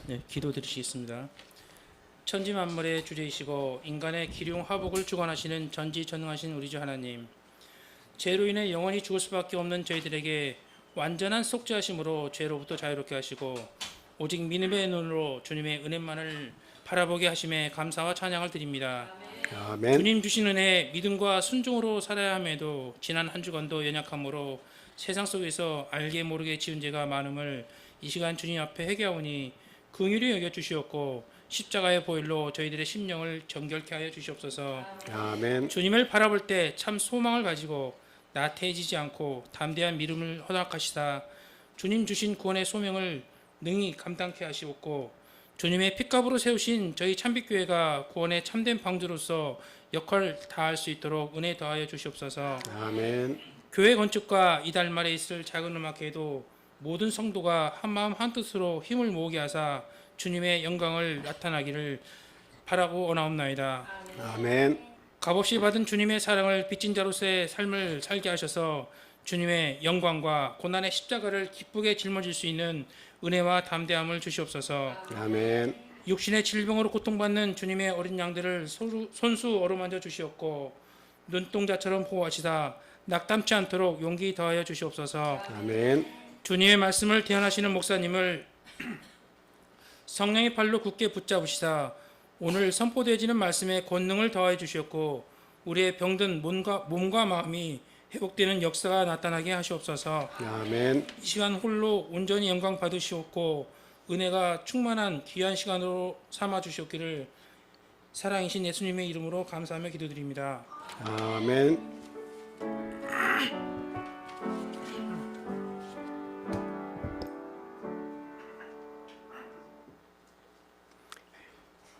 네, 기도드리시겠습니다. 천지 만물의 주제이시고 인간의 기륭 화복을 주관하시는 전지전능하신 우리 주 하나님, 죄로 인해 영원히 죽을 수밖에 없는 저희들에게 완전한 속죄하심으로 죄로부터 자유롭게 하시고 오직 믿음의 눈으로 주님의 은혜만을 바라보게 하심에 감사와 찬양을 드립니다. 아멘. 주님 주신 은혜 믿음과 순종으로 살아야 함에도 지난 한 주간도 연약함으로 세상 속에서 알게 모르게 지은 죄가 많음을 이 시간 주님 앞에 회개하오니 긍휼히 여겨 주시옵고 십자가의 보혈로 저희들의 심령을 정결케 하여 주시옵소서. 아멘. 주님을 바라볼 때 참 소망을 가지고 나태해지지 않고 담대한 믿음을 허락하시사 주님 주신 구원의 소명을 능히 감당케 하시옵고 주님의 핏값으로 세우신 저희 참빛교회가 구원의 참된 방주로서 역할을 다할 수 있도록 은혜 더하여 주시옵소서. 아멘. 교회 건축과 이달 말에 있을 작은 음악회도 모든 성도가 한마음 한뜻으로 힘을 모으게 하사 주님의 영광을 나타나기를 바라고 원하옵나이다. 아멘. 값없이 받은 주님의 사랑을 빚진 자로서의 삶을 살게 하셔서 주님의 영광과 고난의 십자가를 기쁘게 짊어질 수 있는 은혜와 담대함을 주시옵소서. 아멘. 육신의 질병으로 고통받는 주님의 어린 양들을 손수 어루만져 주시옵고 눈동자처럼 보호하시다 낙담치 않도록 용기 더하여 주시옵소서. 아멘. 주님의 말씀을 대언하시는 목사님을 성령의 팔로 굳게 붙잡으시다 오늘 선포되어지는 말씀에 권능을 더하여 주시옵고 우리의 병든 몸과 마음이 회복되는 역사가 나타나게 하시옵소서. 아멘. 이 시간 홀로 온전히 영광 받으시옵고 은혜가 충만한 귀한 시간으로 삼아 주시옵기를 사랑이신 예수님의 이름으로 감사하며 기도드립니다. 아멘.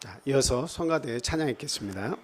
자, 이어서 성가대 찬양했겠습니다.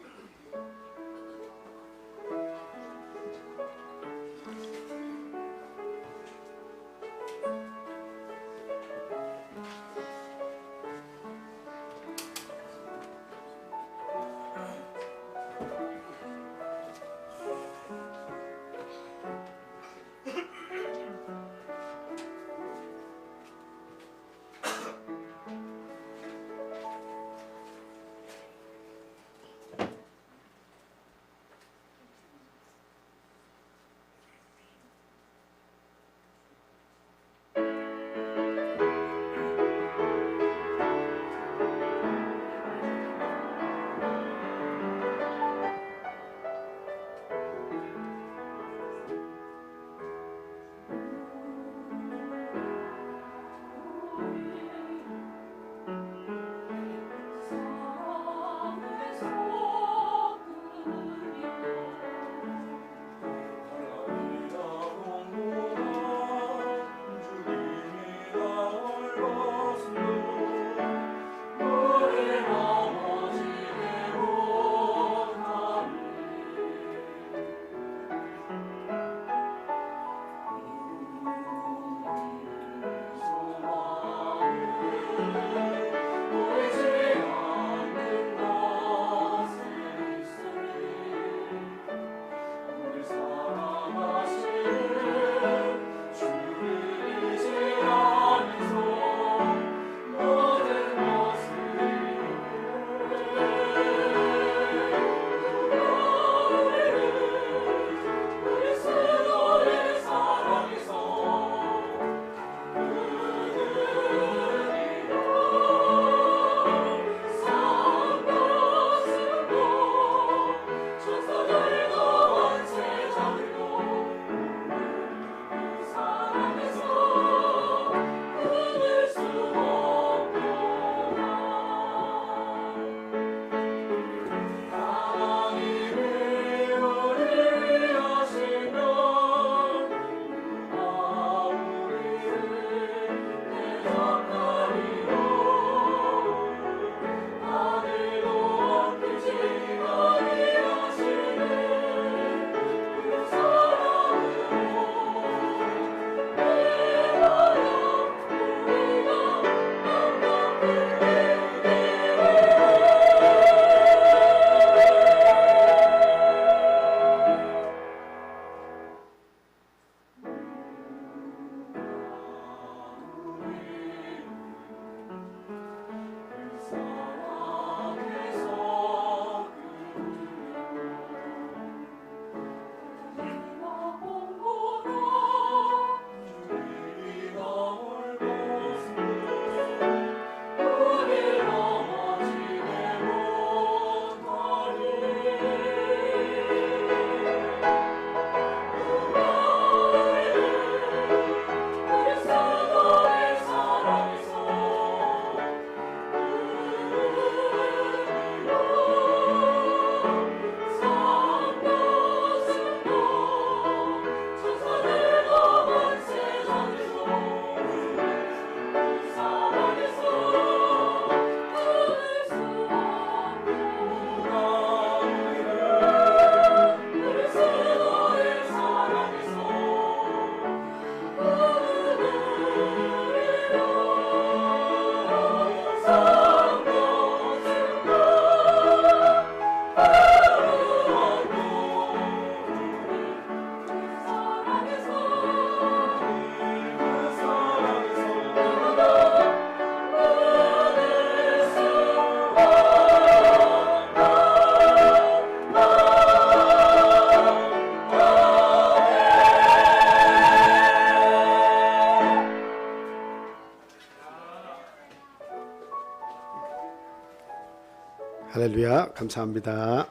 할렐루야, 감사합니다.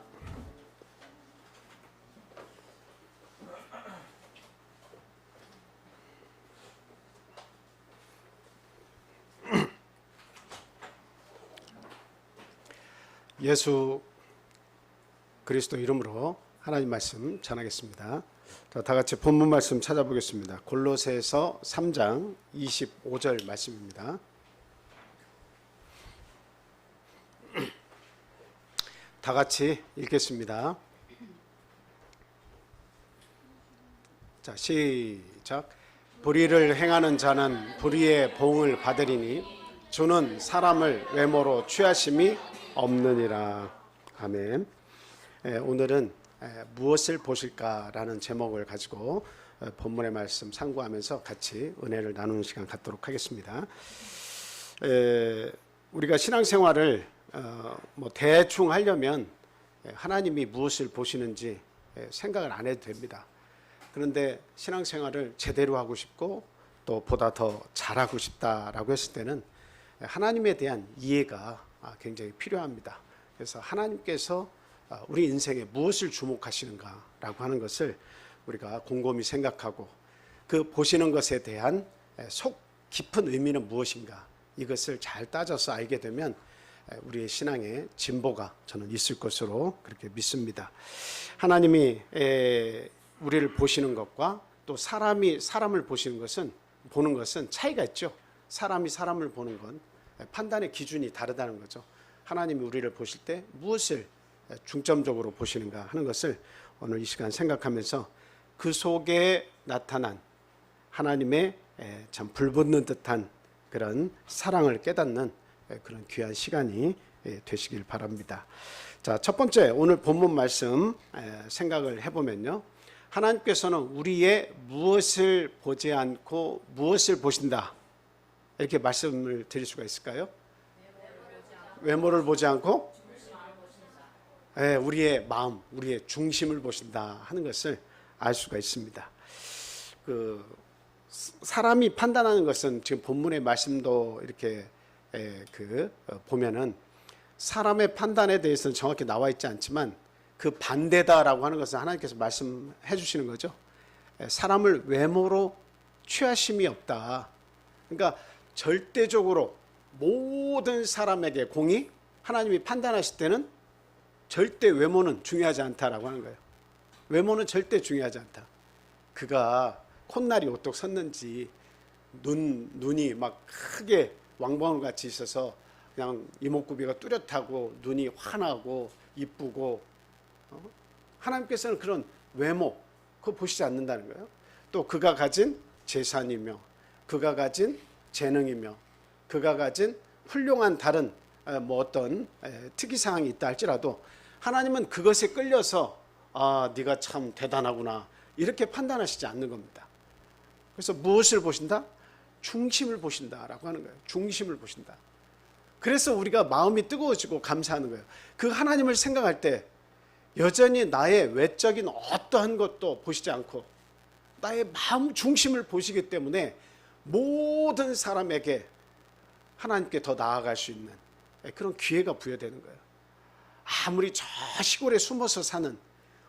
예수 그리스도 이름으로 하나님 말씀 전하겠습니다. 다 같이 본문 말씀 찾아보겠습니다. 골로새서 3장 25절 말씀입니다. 다 같이 읽겠습니다. 자, 시작. 불의를 행하는 자는 불의의 보응을 받으리니 주는 사람을 외모로 취하심이 없느니라. 아멘. 오늘은 무엇을 보실까라는 제목을 가지고 본문의 말씀 상고하면서 같이 은혜를 나누는 시간 갖도록 하겠습니다. 우리가 신앙생활을 대충 하려면 하나님이 무엇을 보시는지 생각을 안 해도 됩니다. 그런데 신앙생활을 제대로 하고 싶고 또 보다 더 잘하고 싶다라고 했을 때는 하나님에 대한 이해가 굉장히 필요합니다. 그래서 하나님께서 우리 인생에 무엇을 주목하시는가라고 하는 것을 우리가 곰곰이 생각하고 그 보시는 것에 대한 속 깊은 의미는 무엇인가 이것을 잘 따져서 알게 되면 우리의 신앙의 진보가 저는 있을 것으로 그렇게 믿습니다. 하나님이 우리를 보시는 것과 또 사람이 사람을 보는 것은 차이가 있죠. 사람이 사람을 보는 건 판단의 기준이 다르다는 거죠. 하나님이 우리를 보실 때 무엇을 중점적으로 보시는가 하는 것을 오늘 이 시간 생각하면서 그 속에 나타난 하나님의 참 불붙는 듯한 그런 사랑을 깨닫는 그런 귀한 시간이 되시길 바랍니다. 자, 첫 번째 오늘 본문 말씀 생각을 해보면요. 하나님께서는 우리의 무엇을 보지 않고 무엇을 보신다. 이렇게 말씀을 드릴 수가 있을까요? 외모를 보지 않고 우리의 마음, 우리의 중심을 보신다 하는 것을 알 수가 있습니다. 사람이 판단하는 것은 지금 본문의 말씀도 이렇게 보면은 사람의 판단에 대해서는 정확히 나와 있지 않지만 그 반대다라고 하는 것은 하나님께서 말씀해 주시는 거죠. 사람을 외모로 취하심이 없다. 그러니까 절대적으로 모든 사람에게 공의 하나님이 판단하실 때는 절대 외모는 중요하지 않다라고 하는 거예요. 외모는 절대 중요하지 않다. 그가 콧날이 오똑 섰는지 눈이 막 크게 왕방울 같이 있어서 그냥 이목구비가 뚜렷하고 눈이 환하고 이쁘고 하나님께서는 그런 외모 그거 보시지 않는다는 거예요. 또 그가 가진 재산이며 그가 가진 재능이며 그가 가진 훌륭한 다른 어떤 특이사항이 있다 할지라도 하나님은 그것에 끌려서 네가 참 대단하구나 이렇게 판단하시지 않는 겁니다. 그래서 무엇을 보신다? 중심을 보신다라고 하는 거예요. 중심을 보신다. 그래서 우리가 마음이 뜨거워지고 감사하는 거예요. 그 하나님을 생각할 때 여전히 나의 외적인 어떠한 것도 보시지 않고 나의 마음 중심을 보시기 때문에 모든 사람에게 하나님께 더 나아갈 수 있는 그런 기회가 부여되는 거예요. 아무리 저 시골에 숨어서 사는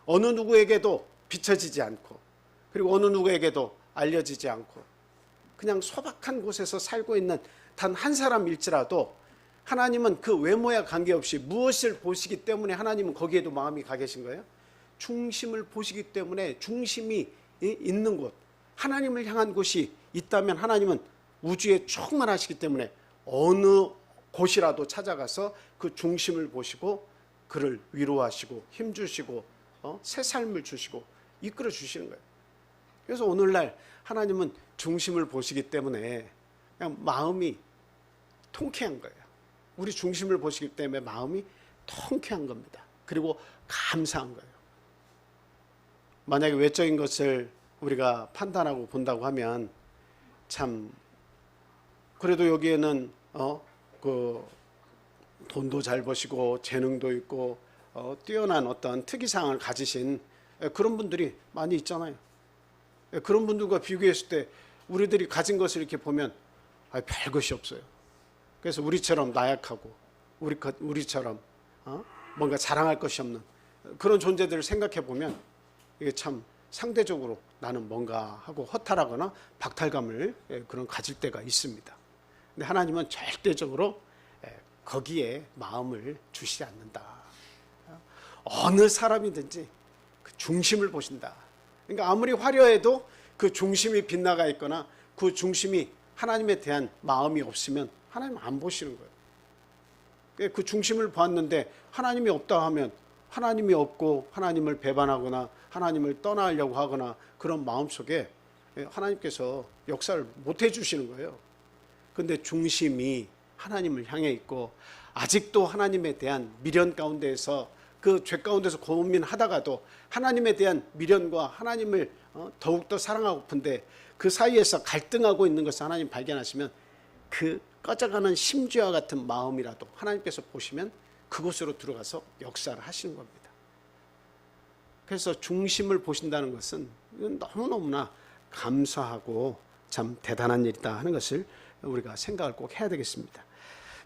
어느 누구에게도 비춰지지 않고 그리고 어느 누구에게도 알려지지 않고 그냥 소박한 곳에서 살고 있는 단 한 사람일지라도 하나님은 그 외모에 관계없이 무엇을 보시기 때문에 하나님은 거기에도 마음이 가 계신 거예요. 중심을 보시기 때문에 중심이 있는 곳 하나님을 향한 곳이 있다면 하나님은 우주에 충만하시기 때문에 어느 곳이라도 찾아가서 그 중심을 보시고 그를 위로하시고 힘주시고 새 삶을 주시고 이끌어 주시는 거예요. 그래서 오늘날 하나님은 중심을 보시기 때문에 그냥 마음이 통쾌한 거예요. 우리 중심을 보시기 때문에 마음이 통쾌한 겁니다. 그리고 감사한 거예요. 만약에 외적인 것을 우리가 판단하고 본다고 하면 참 그래도 여기에는 돈도 잘 버시고 재능도 있고 뛰어난 어떤 특이사항을 가지신 그런 분들이 많이 있잖아요. 그런 분들과 비교했을 때 우리들이 가진 것을 이렇게 보면 별것이 없어요. 그래서 우리처럼 나약하고 우리처럼 뭔가 자랑할 것이 없는 그런 존재들을 생각해 보면 이게 참 상대적으로 나는 뭔가 하고 허탈하거나 박탈감을 그런 가질 때가 있습니다. 근데 하나님은 절대적으로 거기에 마음을 주시지 않는다. 어느 사람이든지 그 중심을 보신다. 그러니까 아무리 화려해도 그 중심이 빗나가 있거나 그 중심이 하나님에 대한 마음이 없으면 하나님 안 보시는 거예요. 그 중심을 보았는데 하나님이 없다 하면 하나님이 없고 하나님을 배반하거나 하나님을 떠나려고 하거나 그런 마음속에 하나님께서 역사를 못 해주시는 거예요. 그런데 중심이 하나님을 향해 있고 아직도 하나님에 대한 미련 가운데에서 그 죄 가운데서 고민하다가도 하나님에 대한 미련과 하나님을 더욱더 사랑하고픈데 그 사이에서 갈등하고 있는 것을 하나님 발견하시면 그 꺼져가는 심지와 같은 마음이라도 하나님께서 보시면 그곳으로 들어가서 역사를 하시는 겁니다. 그래서 중심을 보신다는 것은 너무너무나 감사하고 참 대단한 일이다 하는 것을 우리가 생각을 꼭 해야 되겠습니다.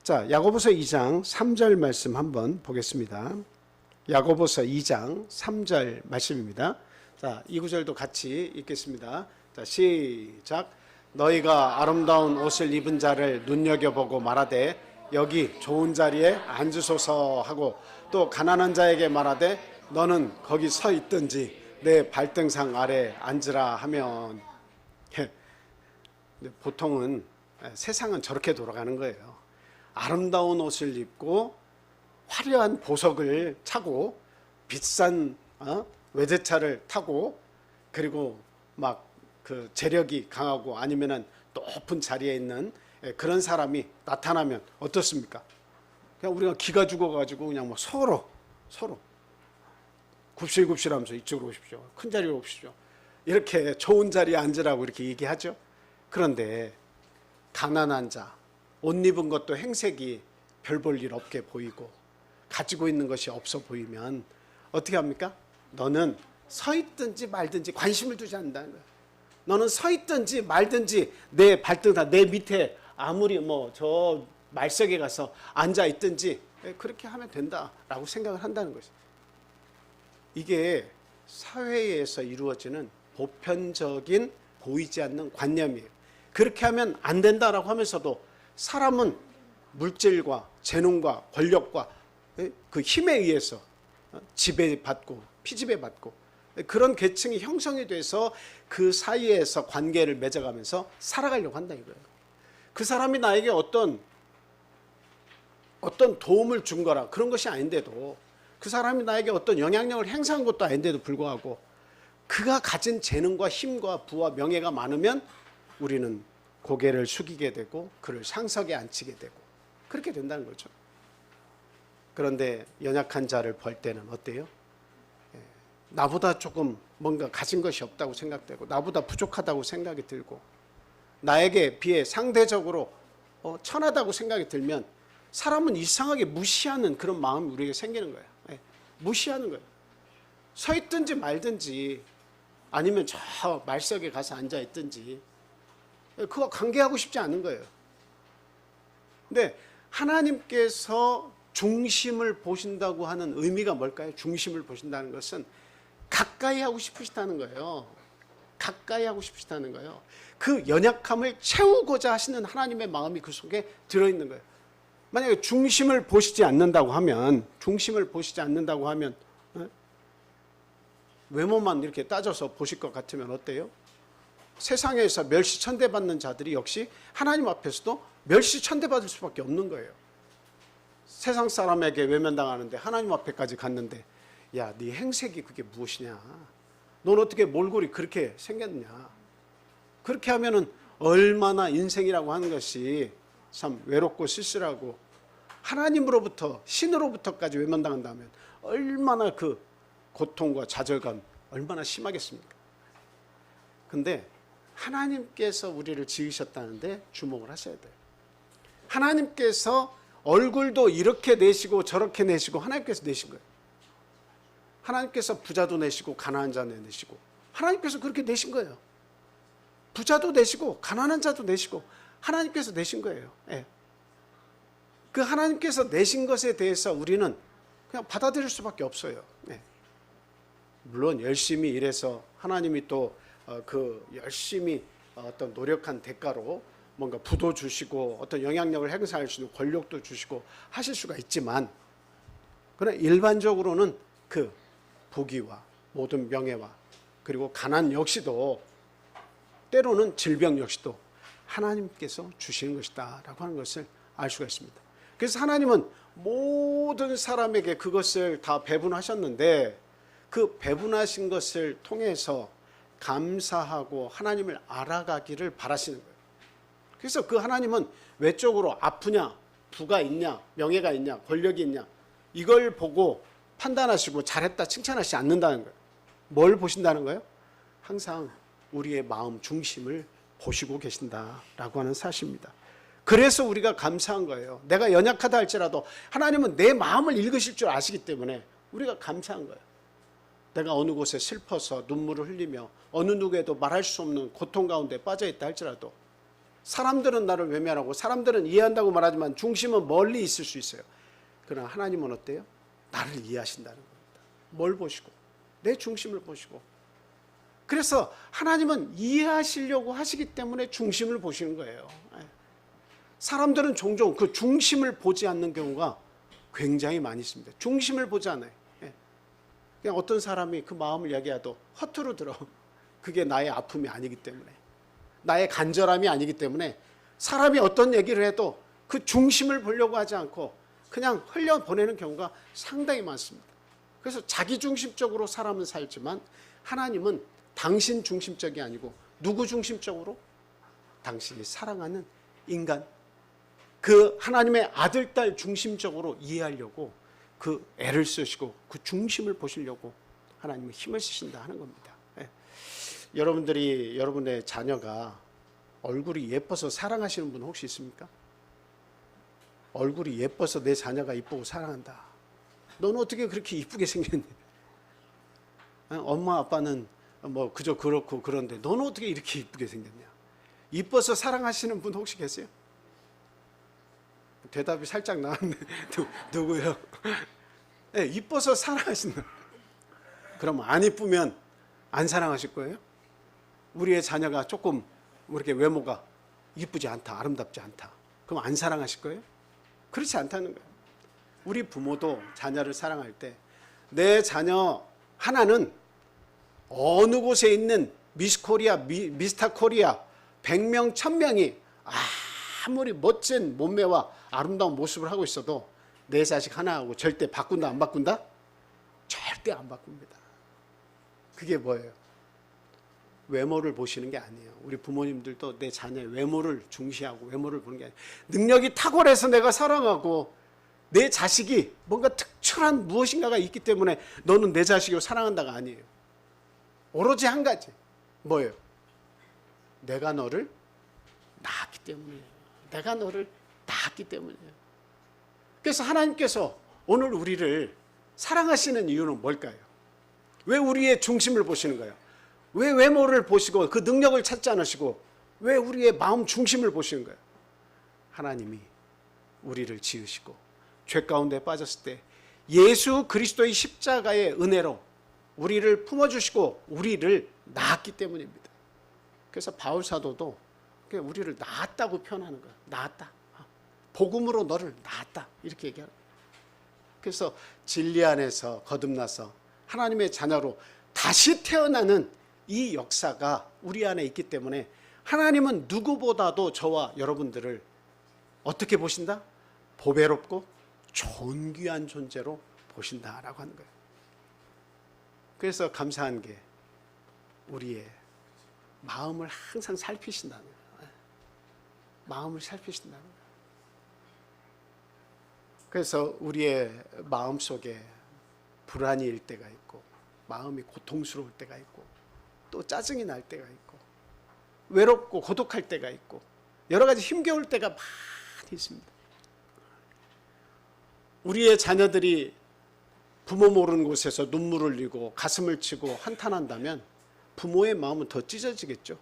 자, 야고보서 2장 3절 말씀 한번 보겠습니다. 야고보서 2장 3절 말씀입니다. 자, 이 구절도 같이 읽겠습니다. 자, 시작. 너희가 아름다운 옷을 입은 자를 눈여겨보고 말하되 여기 좋은 자리에 앉으소서 하고 또 가난한 자에게 말하되 너는 거기 서 있든지 내 발등상 아래 앉으라 하면 보통은 세상은 저렇게 돌아가는 거예요. 아름다운 옷을 입고 화려한 보석을 차고 비싼 외제차를 타고 그리고 막 그 재력이 강하고 아니면은 높은 자리에 있는 그런 사람이 나타나면 어떻습니까? 그냥 우리가 기가 죽어가지고 그냥 뭐 서로 굽실굽실하면서 이쪽으로 오십시오. 큰 자리로 오십시오. 이렇게 좋은 자리에 앉으라고 이렇게 얘기하죠. 그런데 가난한 자, 옷 입은 것도 행색이 별 볼 일 없게 보이고 가지고 있는 것이 없어 보이면 어떻게 합니까? 너는 서 있든지 말든지 관심을 두지 않는다는 거예요. 너는 서 있든지 말든지 내 발등 내 밑에 아무리 뭐 저 말석에 가서 앉아 있든지 그렇게 하면 된다라고 생각을 한다는 것이죠. 이게 사회에서 이루어지는 보편적인 보이지 않는 관념이에요. 그렇게 하면 안 된다라고 하면서도 사람은 물질과 재능과 권력과 그 힘에 의해서 지배받고 피지배받고 그런 계층이 형성이 돼서 그 사이에서 관계를 맺어가면서 살아가려고 한다 이거예요. 그 사람이 나에게 어떤 도움을 준 거라 그런 것이 아닌데도 그 사람이 나에게 어떤 영향력을 행사한 것도 아닌데도 불구하고 그가 가진 재능과 힘과 부와 명예가 많으면 우리는 고개를 숙이게 되고 그를 상석에 앉히게 되고 그렇게 된다는 거죠. 그런데 연약한 자를 볼 때는 어때요? 나보다 조금 뭔가 가진 것이 없다고 생각되고 나보다 부족하다고 생각이 들고 나에게 비해 상대적으로 천하다고 생각이 들면 사람은 이상하게 무시하는 그런 마음이 우리에게 생기는 거예요. 무시하는 거예요. 서 있든지 말든지 아니면 저 말석에 가서 앉아 있든지 그거 관계하고 싶지 않은 거예요. 근데 하나님께서 중심을 보신다고 하는 의미가 뭘까요? 중심을 보신다는 것은 가까이 하고 싶으시다는 거예요. 가까이 하고 싶으시다는 거예요. 그 연약함을 채우고자 하시는 하나님의 마음이 그 속에 들어있는 거예요. 만약에 중심을 보시지 않는다고 하면 외모만 이렇게 따져서 보실 것 같으면 어때요? 세상에서 멸시천대받는 자들이 역시 하나님 앞에서도 멸시천대받을 수밖에 없는 거예요. 세상 사람에게 외면당하는데 하나님 앞에까지 갔는데 야, 네 행색이 그게 무엇이냐? 넌 어떻게 몰골이 그렇게 생겼냐? 그렇게 하면은 얼마나 인생이라고 하는 것이 참 외롭고 쓸쓸하고 하나님으로부터 신으로부터까지 외면당한다면 얼마나 그 고통과 좌절감 얼마나 심하겠습니까? 근데 하나님께서 우리를 지으셨다는데 주목을 하셔야 돼요. 하나님께서 얼굴도 이렇게 내시고 저렇게 내시고 하나님께서 내신 거예요. 하나님께서 부자도 내시고 가난한 자도 내시고 하나님께서 그렇게 내신 거예요. 부자도 내시고 가난한 자도 내시고 하나님께서 내신 거예요. 그 하나님께서 내신 것에 대해서 우리는 그냥 받아들일 수밖에 없어요. 네. 물론 열심히 일해서 하나님이 또 그 열심히 어떤 노력한 대가로 뭔가 부도 주시고 어떤 영향력을 행사할 수 있는 권력도 주시고 하실 수가 있지만, 그러나 일반적으로는 그 부귀와 모든 명예와 그리고 가난 역시도, 때로는 질병 역시도 하나님께서 주시는 것이다 라고 하는 것을 알 수가 있습니다. 그래서 하나님은 모든 사람에게 그것을 다 배분하셨는데, 그 배분하신 것을 통해서 감사하고 하나님을 알아가기를 바라시는 거예요. 그래서 그 하나님은 외적으로 아프냐, 부가 있냐, 명예가 있냐, 권력이 있냐, 이걸 보고 판단하시고 잘했다 칭찬하시지 않는다는 거예요. 뭘 보신다는 거예요? 항상 우리의 마음 중심을 보시고 계신다라고 하는 사실입니다. 그래서 우리가 감사한 거예요. 내가 연약하다 할지라도 하나님은 내 마음을 읽으실 줄 아시기 때문에 우리가 감사한 거예요. 내가 어느 곳에 슬퍼서 눈물을 흘리며 어느 누구에도 말할 수 없는 고통 가운데 빠져있다 할지라도, 사람들은 나를 외면하고 사람들은 이해한다고 말하지만 중심은 멀리 있을 수 있어요. 그러나 하나님은 어때요? 나를 이해하신다는 겁니다. 뭘 보시고? 내 중심을 보시고. 그래서 하나님은 이해하시려고 하시기 때문에 중심을 보시는 거예요. 사람들은 종종 그 중심을 보지 않는 경우가 굉장히 많이 있습니다. 중심을 보지 않아요. 그냥 어떤 사람이 그 마음을 이야기해도 허투루 들어. 그게 나의 아픔이 아니기 때문에, 나의 간절함이 아니기 때문에 사람이 어떤 얘기를 해도 그 중심을 보려고 하지 않고 그냥 흘려보내는 경우가 상당히 많습니다. 그래서 자기 중심적으로 사람은 살지만 하나님은 당신 중심적이 아니고 누구 중심적으로? 당신이 사랑하는 인간, 그 하나님의 아들, 딸 중심적으로 이해하려고 그 애를 쓰시고 그 중심을 보시려고 하나님은 힘을 쓰신다 하는 겁니다. 여러분들이, 여러분의 자녀가 얼굴이 예뻐서 사랑하시는 분 혹시 있습니까? 얼굴이 예뻐서 내 자녀가 이쁘고 사랑한다. 너는 어떻게 그렇게 이쁘게 생겼니? 엄마 아빠는 뭐 그저 그렇고 그런데 너는 어떻게 이렇게 이쁘게 생겼냐? 이뻐서 사랑하시는 분 혹시 계세요? 대답이 살짝 나왔네. 누구요? 네, 이뻐서 사랑하신다. 그럼 안 이쁘면 안 사랑하실 거예요? 우리의 자녀가 조금 이렇게 외모가 이쁘지 않다, 아름답지 않다, 그럼 안 사랑하실 거예요? 그렇지 않다는 거예요. 우리 부모도 자녀를 사랑할 때 내 자녀 하나는 어느 곳에 있는 미스 코리아, 미스터 코리아 100명, 1000명이 아무리 멋진 몸매와 아름다운 모습을 하고 있어도 내 자식 하나하고 절대 바꾼다 안 바꾼다? 절대 안 바꿉니다. 그게 뭐예요? 외모를 보시는 게 아니에요. 우리 부모님들도 내 자녀의 외모를 중시하고 외모를 보는 게 아니에요. 능력이 탁월해서 내가 사랑하고 내 자식이 뭔가 특출한 무엇인가가 있기 때문에 너는 내 자식을 사랑한다가 아니에요. 오로지 한 가지. 뭐예요? 내가 너를 낳았기 때문이에요. 내가 너를 낳았기 때문이에요. 그래서 하나님께서 오늘 우리를 사랑하시는 이유는 뭘까요? 왜 우리의 중심을 보시는 거예요? 왜 외모를 보시고 그 능력을 찾지 않으시고 왜 우리의 마음 중심을 보시는 거예요? 하나님이 우리를 지으시고 죄 가운데 빠졌을 때 예수 그리스도의 십자가의 은혜로 우리를 품어주시고 우리를 낳았기 때문입니다. 그래서 바울 사도도 우리를 낳았다고 표현하는 거예요. 낳았다. 복음으로 너를 낳았다. 이렇게 얘기하는 거예요. 그래서 진리 안에서 거듭나서 하나님의 자녀로 다시 태어나는 이 역사가 우리 안에 있기 때문에 하나님은 누구보다도 저와 여러분들을 어떻게 보신다? 보배롭고 존귀한 존재로 보신다라고 하는 거예요. 그래서 감사한 게 우리의 마음을 항상 살피신다는 거예요. 마음을 살피신다는 거예요. 그래서 우리의 마음 속에 불안일 때가 있고 마음이 고통스러울 때가 있고 또 짜증이 날 때가 있고 외롭고 고독할 때가 있고 여러 가지 힘겨울 때가 많이 있습니다. 우리의 자녀들이 부모 모르는 곳에서 눈물을 흘리고 가슴을 치고 한탄한다면 부모의 마음은 더 찢어지겠죠.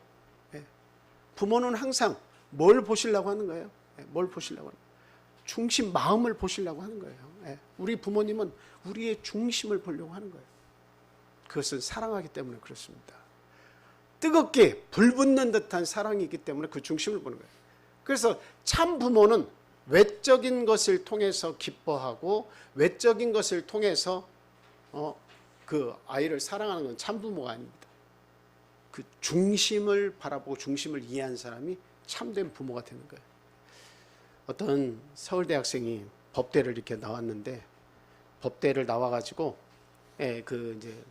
부모는 항상 뭘 보시려고 하는 거예요? 뭘 보시려고 하는 거예요? 중심 마음을 보시려고 하는 거예요. 우리 부모님은 우리의 중심을 보려고 하는 거예요. 그것은 사랑하기 때문에 그렇습니다. 뜨겁게 불붙는 듯한 사랑이기 때문에 그 중심을 보는 거예요. 그래서 참 부모는 외적인 것을 통해서 기뻐하고 외적인 것을 통해서 그 아이를 사랑하는 건 참 부모가 아닙니다. 그 중심을 바라보고 중심을 이해한 사람이 참된 부모가 되는 거예요. 어떤 서울대 학생이 법대를 이렇게 나왔는데 법대를 나와가지고 그 이제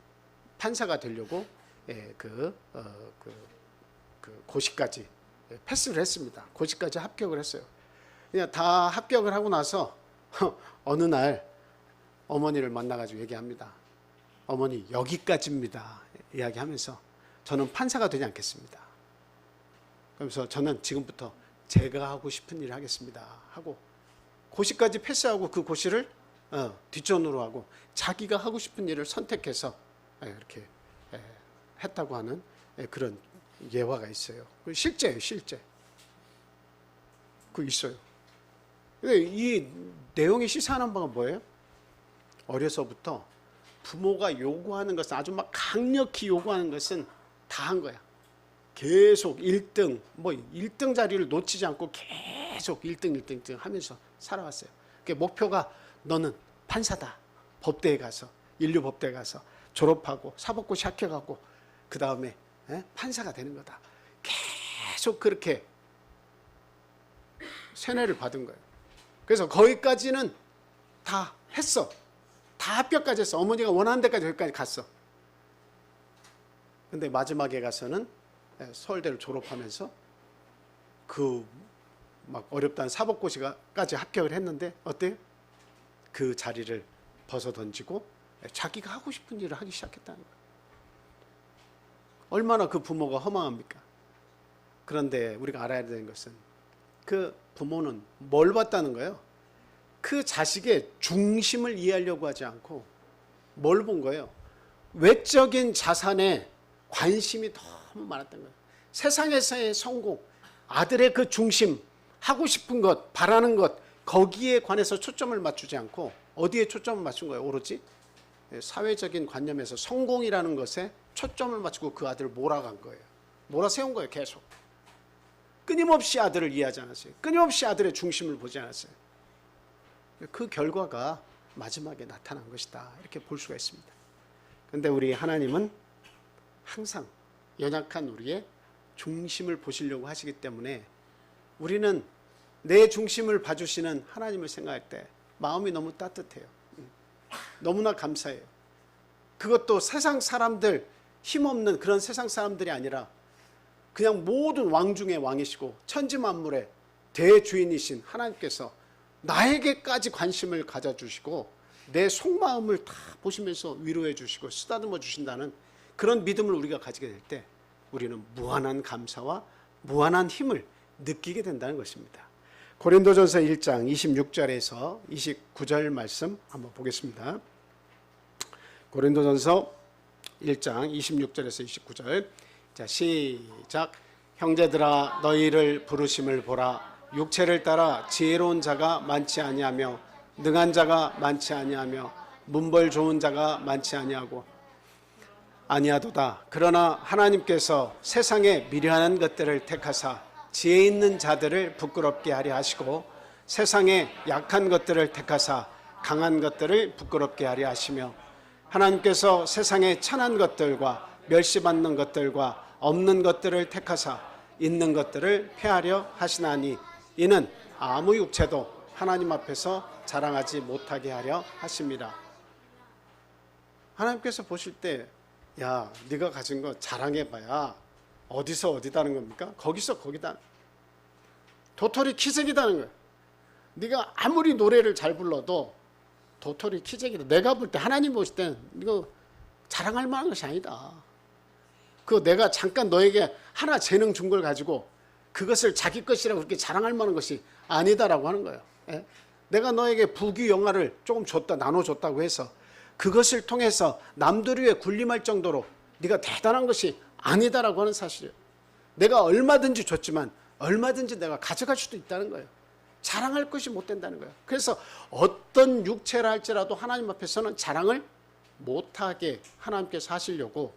판사가 되려고 고시까지 패스를 했습니다. 고시까지 합격을 했어요. 그냥 다 합격을 하고 나서 어느 날 어머니를 만나가지고 얘기합니다. 어머니 여기까지입니다. 이야기하면서 저는 판사가 되지 않겠습니다. 그러면서 저는 지금부터 제가 하고 싶은 일을 하겠습니다. 하고 고시까지 패스하고 그 고시를 뒷전으로 하고 자기가 하고 싶은 일을 선택해서 이렇게 했다고 하는 그런 예화가 있어요. 실제예요, 실제. 그 있어요. 이 내용이 시사하는 바가 뭐예요? 어려서부터 부모가 요구하는 것은 아주 막 강력히 요구하는 것은 다 한 거야. 계속 1등, 1등 자리를 놓치지 않고 계속 1등 하면서 살아왔어요. 그 목표가 너는 판사다. 법대에 가서, 인류법대에 가서 졸업하고 사법고시 합격하고 그 다음에 판사가 되는 거다. 계속 그렇게 세뇌를 받은 거예요. 그래서 거기까지는 다 했어. 다 합격까지 했어. 어머니가 원하는 데까지 여기까지 갔어. 근데 마지막에 가서는 서울대를 졸업하면서 그 막 어렵다는 사법고시까지 합격을 했는데 어때요? 그 자리를 벗어 던지고 자기가 하고 싶은 일을 하기 시작했다는 거예요. 얼마나 그 부모가 허망합니까? 그런데 우리가 알아야 되는 것은 그 부모는 뭘 봤다는 거예요? 그 자식의 중심을 이해하려고 하지 않고 뭘 본 거예요? 외적인 자산에 관심이 너무 많았던 거예요. 세상에서의 성공, 아들의 그 중심, 하고 싶은 것, 바라는 것, 거기에 관해서 초점을 맞추지 않고 어디에 초점을 맞춘 거예요? 오로지 사회적인 관념에서 성공이라는 것에 초점을 맞추고 그 아들을 몰아간 거예요. 몰아세운 거예요. 계속. 끊임없이 아들을 이해하지 않았어요. 끊임없이 아들의 중심을 보지 않았어요. 그 결과가 마지막에 나타난 것이다. 이렇게 볼 수가 있습니다. 그런데 우리 하나님은 항상 연약한 우리의 중심을 보시려고 하시기 때문에 우리는 내 중심을 봐주시는 하나님을 생각할 때 마음이 너무 따뜻해요. 너무나 감사해요. 그것도 세상 사람들, 힘없는 그런 세상 사람들이 아니라 그냥 모든 왕 중의 왕이시고 천지만물의 대주인이신 하나님께서 나에게까지 관심을 가져주시고 내 속마음을 다 보시면서 위로해 주시고 쓰다듬어 주신다는 그런 믿음을 우리가 가지게 될 때 우리는 무한한 감사와 무한한 힘을 느끼게 된다는 것입니다. 고린도전서 1장 26절에서 29절 말씀 한번 보겠습니다. 고린도전서 1장 26절에서 29절. 자, 시작. 형제들아 너희를 부르심을 보라. 육체를 따라 지혜로운 자가 많지 아니하며 능한 자가 많지 아니하며 문벌 좋은 자가 많지 아니하도다. 그러나 하나님께서 세상에 미련한 것들을 택하사 지혜 있는 자들을 부끄럽게 하려 하시고 세상에 약한 것들을 택하사 강한 것들을 부끄럽게 하려 하시며 하나님께서 세상에 천한 것들과 멸시받는 것들과 없는 것들을 택하사 있는 것들을 폐하려 하시나니 이는 아무 육체도 하나님 앞에서 자랑하지 못하게 하려 하십니다. 하나님께서 보실 때 야, 네가 가진 거 자랑해봐야 어디서 어디다는 겁니까? 거기서 거기다. 도토리 키재기다는 거예요. 네가 아무리 노래를 잘 불러도 도토리 키재기다. 내가 볼 때 하나님 보실 때 이거 자랑할 만한 것이 아니다. 그거 내가 잠깐 너에게 하나 재능 준 걸 가지고 그것을 자기 것이라고 그렇게 자랑할 만한 것이 아니다라고 하는 거예요. 예? 내가 너에게 부귀 영화를 조금 줬다, 나눠줬다고 해서 그것을 통해서 남들 위해 군림할 정도로 네가 대단한 것이 아니다라고 하는 사실이에요. 내가 얼마든지 줬지만 얼마든지 내가 가져갈 수도 있다는 거예요. 자랑할 것이 못 된다는 거예요. 그래서 어떤 육체라 할지라도 하나님 앞에서는 자랑을 못하게 하나님께서 하시려고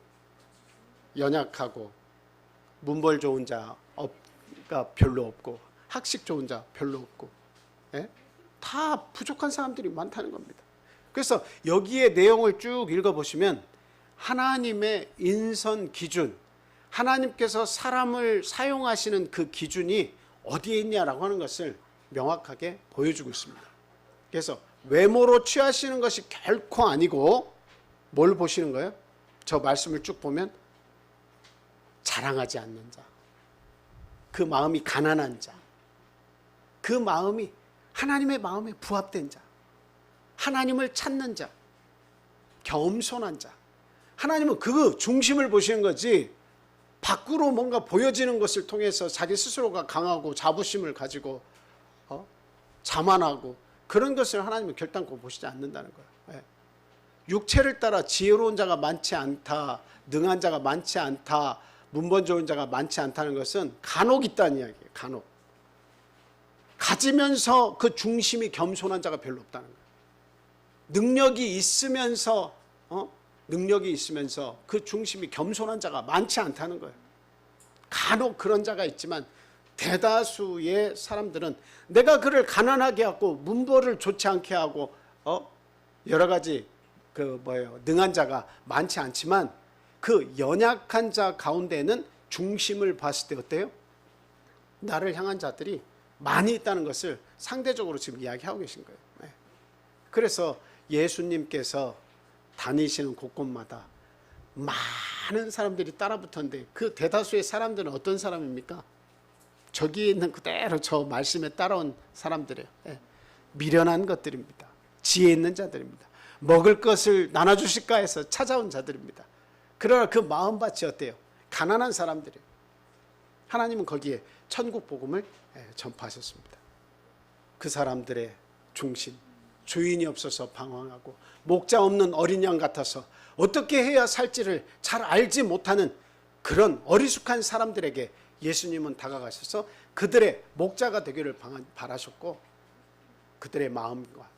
연약하고 문벌 좋은 자가 별로 없고 학식 좋은 자 별로 없고, 예? 다 부족한 사람들이 많다는 겁니다. 그래서 여기에 내용을 쭉 읽어보시면 하나님의 인선 기준, 하나님께서 사람을 사용하시는 그 기준이 어디에 있냐라고 하는 것을 명확하게 보여주고 있습니다. 그래서 외모로 취하시는 것이 결코 아니고 뭘 보시는 거예요? 저 말씀을 쭉 보면 자랑하지 않는 자, 그 마음이 가난한 자, 그 마음이 하나님의 마음에 부합된 자, 하나님을 찾는 자, 겸손한 자. 하나님은 그 중심을 보시는 거지 밖으로 뭔가 보여지는 것을 통해서 자기 스스로가 강하고 자부심을 가지고 자만하고 그런 것을 하나님은 결단코 보시지 않는다는 거예요. 예. 육체를 따라 지혜로운 자가 많지 않다, 능한 자가 많지 않다, 문번 좋은 자가 많지 않다는 것은 간혹 있다는 이야기예요. 간혹. 가지면서 그 중심이 겸손한 자가 별로 없다는 거예요. 능력이 있으면서 그 중심이 겸손한 자가 많지 않다는 거예요. 간혹 그런 자가 있지만 대다수의 사람들은 내가 그를 가난하게 하고 문벌을 좋지 않게 하고 여러 가지 능한 자가 많지 않지만 그 연약한 자 가운데는 중심을 봤을 때 어때요? 나를 향한 자들이 많이 있다는 것을 상대적으로 지금 이야기하고 계신 거예요. 네. 그래서 예수님께서 다니시는 곳곳마다 많은 사람들이 따라붙었는데 그 대다수의 사람들은 어떤 사람입니까? 저기 있는 그대로 저 말씀에 따라온 사람들이에요. 예. 미련한 것들입니다. 지혜 있는 자들입니다. 먹을 것을 나눠주실까 해서 찾아온 자들입니다. 그러나 그 마음밭이 어때요? 가난한 사람들이에요. 하나님은 거기에 천국 복음을 전파하셨습니다. 그 사람들의 중심, 주인이 없어서 방황하고 목자 없는 어린 양 같아서 어떻게 해야 살지를 잘 알지 못하는 그런 어리숙한 사람들에게 예수님은 다가가셔서 그들의 목자가 되기를 바라셨고 그들의 마음과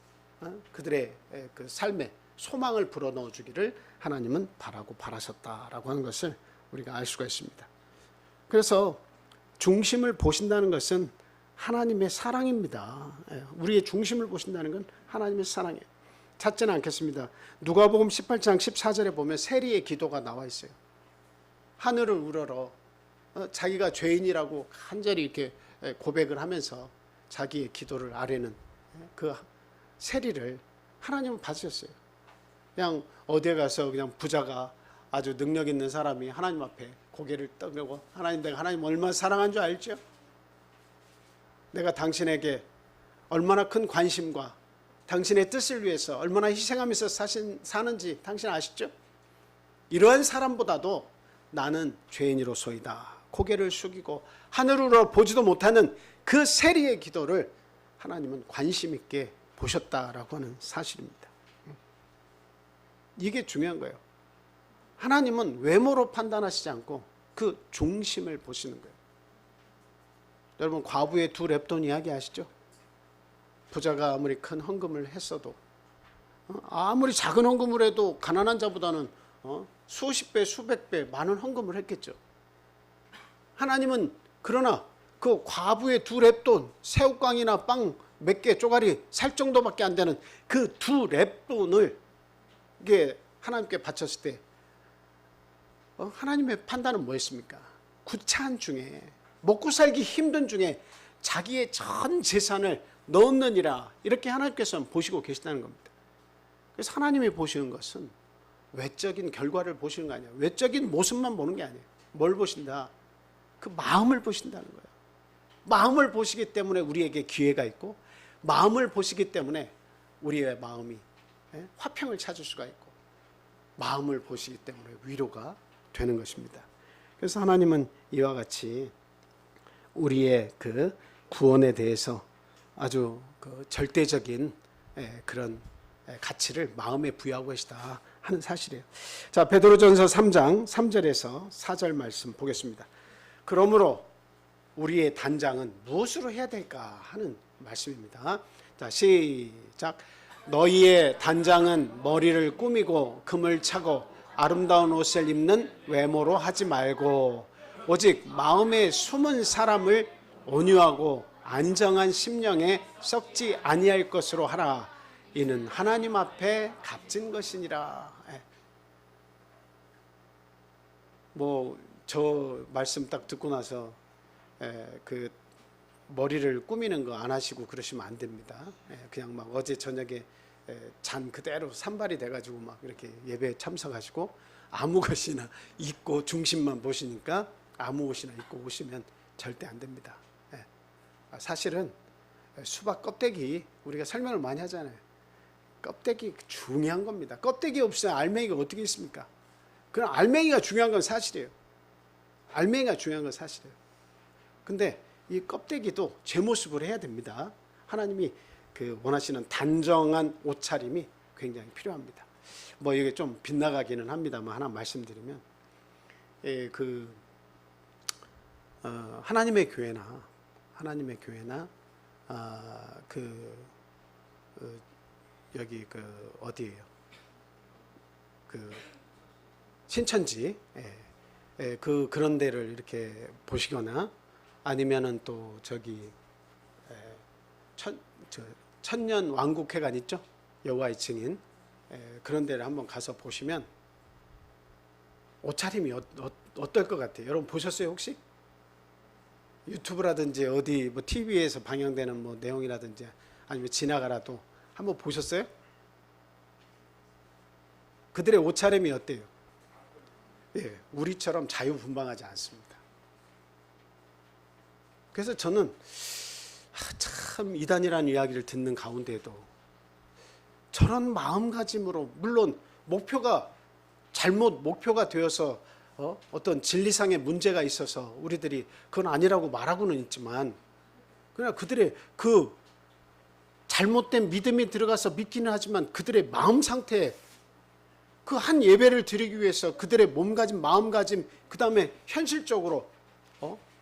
그들의 그 삶에 소망을 불어넣어 주기를 하나님은 바라고 바라셨다라고 하는 것을 우리가 알 수가 있습니다. 그래서 중심을 보신다는 것은 하나님의 사랑입니다. 우리의 중심을 보신다는 건 하나님의 사랑이에요. 찾지는 않겠습니다. 누가복음 18장 14절에 보면 세리의 기도가 나와 있어요. 하늘을 우러러 자기가 죄인이라고 간절히 이렇게 고백을 하면서 자기의 기도를 아뢰는 그 세리를 하나님은 받으셨어요. 그냥 어디에 가서 그냥 부자가 아주 능력 있는 사람이 하나님 앞에 고개를 떠들고 하나님, 내가 하나님 얼마나 사랑한 줄 알죠? 내가 당신에게 얼마나 큰 관심과 당신의 뜻을 위해서 얼마나 희생하면서 사는지 당신 아시죠? 이러한 사람보다도 나는 죄인이로소이다. 고개를 숙이고 하늘으로 보지도 못하는 그 세리의 기도를 하나님은 관심 있게 보셨다라고 하는 사실입니다. 이게 중요한 거예요. 하나님은 외모로 판단하시지 않고 그 중심을 보시는 거예요. 여러분 과부의 두 렙돈 이야기 아시죠? 부자가 아무리 큰 헌금을 했어도 아무리 작은 헌금을 해도 가난한 자보다는 수십 배 수백 배 많은 헌금을 했겠죠. 하나님은 그러나 그 과부의 두 렙돈 새우깡이나 빵 몇 개 쪼가리 살 정도밖에 안 되는 그 두 렙돈을 이게 하나님께 바쳤을 때 하나님의 판단은 뭐였습니까? 구차한 중에 먹고 살기 힘든 중에 자기의 전 재산을 넣느니라 이렇게 하나님께서는 보시고 계시다는 겁니다. 그래서 하나님이 보시는 것은 외적인 결과를 보시는 거 아니에요. 외적인 모습만 보는 게 아니에요. 뭘 보신다? 그 마음을 보신다는 거예요. 마음을 보시기 때문에 우리에게 기회가 있고 마음을 보시기 때문에 우리의 마음이 화평을 찾을 수가 있고 마음을 보시기 때문에 위로가 되는 것입니다. 그래서 하나님은 이와 같이 우리의 그 구원에 대해서 아주 그 절대적인 그런 가치를 마음에 부여하고 계시다 하는 사실이에요. 자, 베드로전서 3장 3절에서 4절 말씀 보겠습니다. 그러므로 우리의 단장은 무엇으로 해야 될까 하는 말씀입니다. 자, 시작. 너희의 단장은 머리를 꾸미고 금을 차고 아름다운 옷을 입는 외모로 하지 말고 오직 마음에 숨은 사람을 온유하고 안정한 심령에 썩지 아니할 것으로 하라. 이는 하나님 앞에 값진 것이니라. 저 말씀 딱 듣고 나서 그 머리를 꾸미는 거 안 하시고 그러시면 안 됩니다. 그냥 막 어제 저녁에 잔 그대로 산발이 돼가지고 막 이렇게 예배에 참석하시고 아무 것이나 입고 중심만 보시니까 아무 옷이나 입고 오시면 절대 안 됩니다. 사실은 수박 껍데기 우리가 설명을 많이 하잖아요. 껍데기 중요한 겁니다. 껍데기 없으면 알맹이가 어떻게 있습니까? 그럼 알맹이가 중요한 건 사실이에요. 알맹이가 중요한 건 사실이에요. 근데 이 껍데기도 제 모습으로 해야 됩니다. 하나님이 그 원하시는 단정한 옷차림이 굉장히 필요합니다. 이게 좀 빗나가기는 합니다만 하나 말씀드리면, 하나님의 교회나 여기 어디예요? 신천지, 그런 데를 이렇게 보시거나 아니면은 또 저기 천년 왕국회관 있죠? 여호와의 증인, 그런 데를 한번 가서 보시면 옷차림이 어떨 것 같아요? 여러분 보셨어요 혹시? 유튜브라든지 어디 TV에서 방영되는 내용이라든지 아니면 지나가라도 한번 보셨어요? 그들의 옷차림이 어때요? 우리처럼 자유분방하지 않습니다. 그래서 저는 참 이단이라는 이야기를 듣는 가운데에도 저런 마음가짐으로, 물론 목표가 되어서 어떤 진리상의 문제가 있어서 우리들이 그건 아니라고 말하고는 있지만, 그러나 그들의 그 잘못된 믿음이 들어가서 믿기는 하지만 그들의 마음 상태, 그 한 예배를 드리기 위해서 그들의 몸가짐, 마음가짐, 그 다음에 현실적으로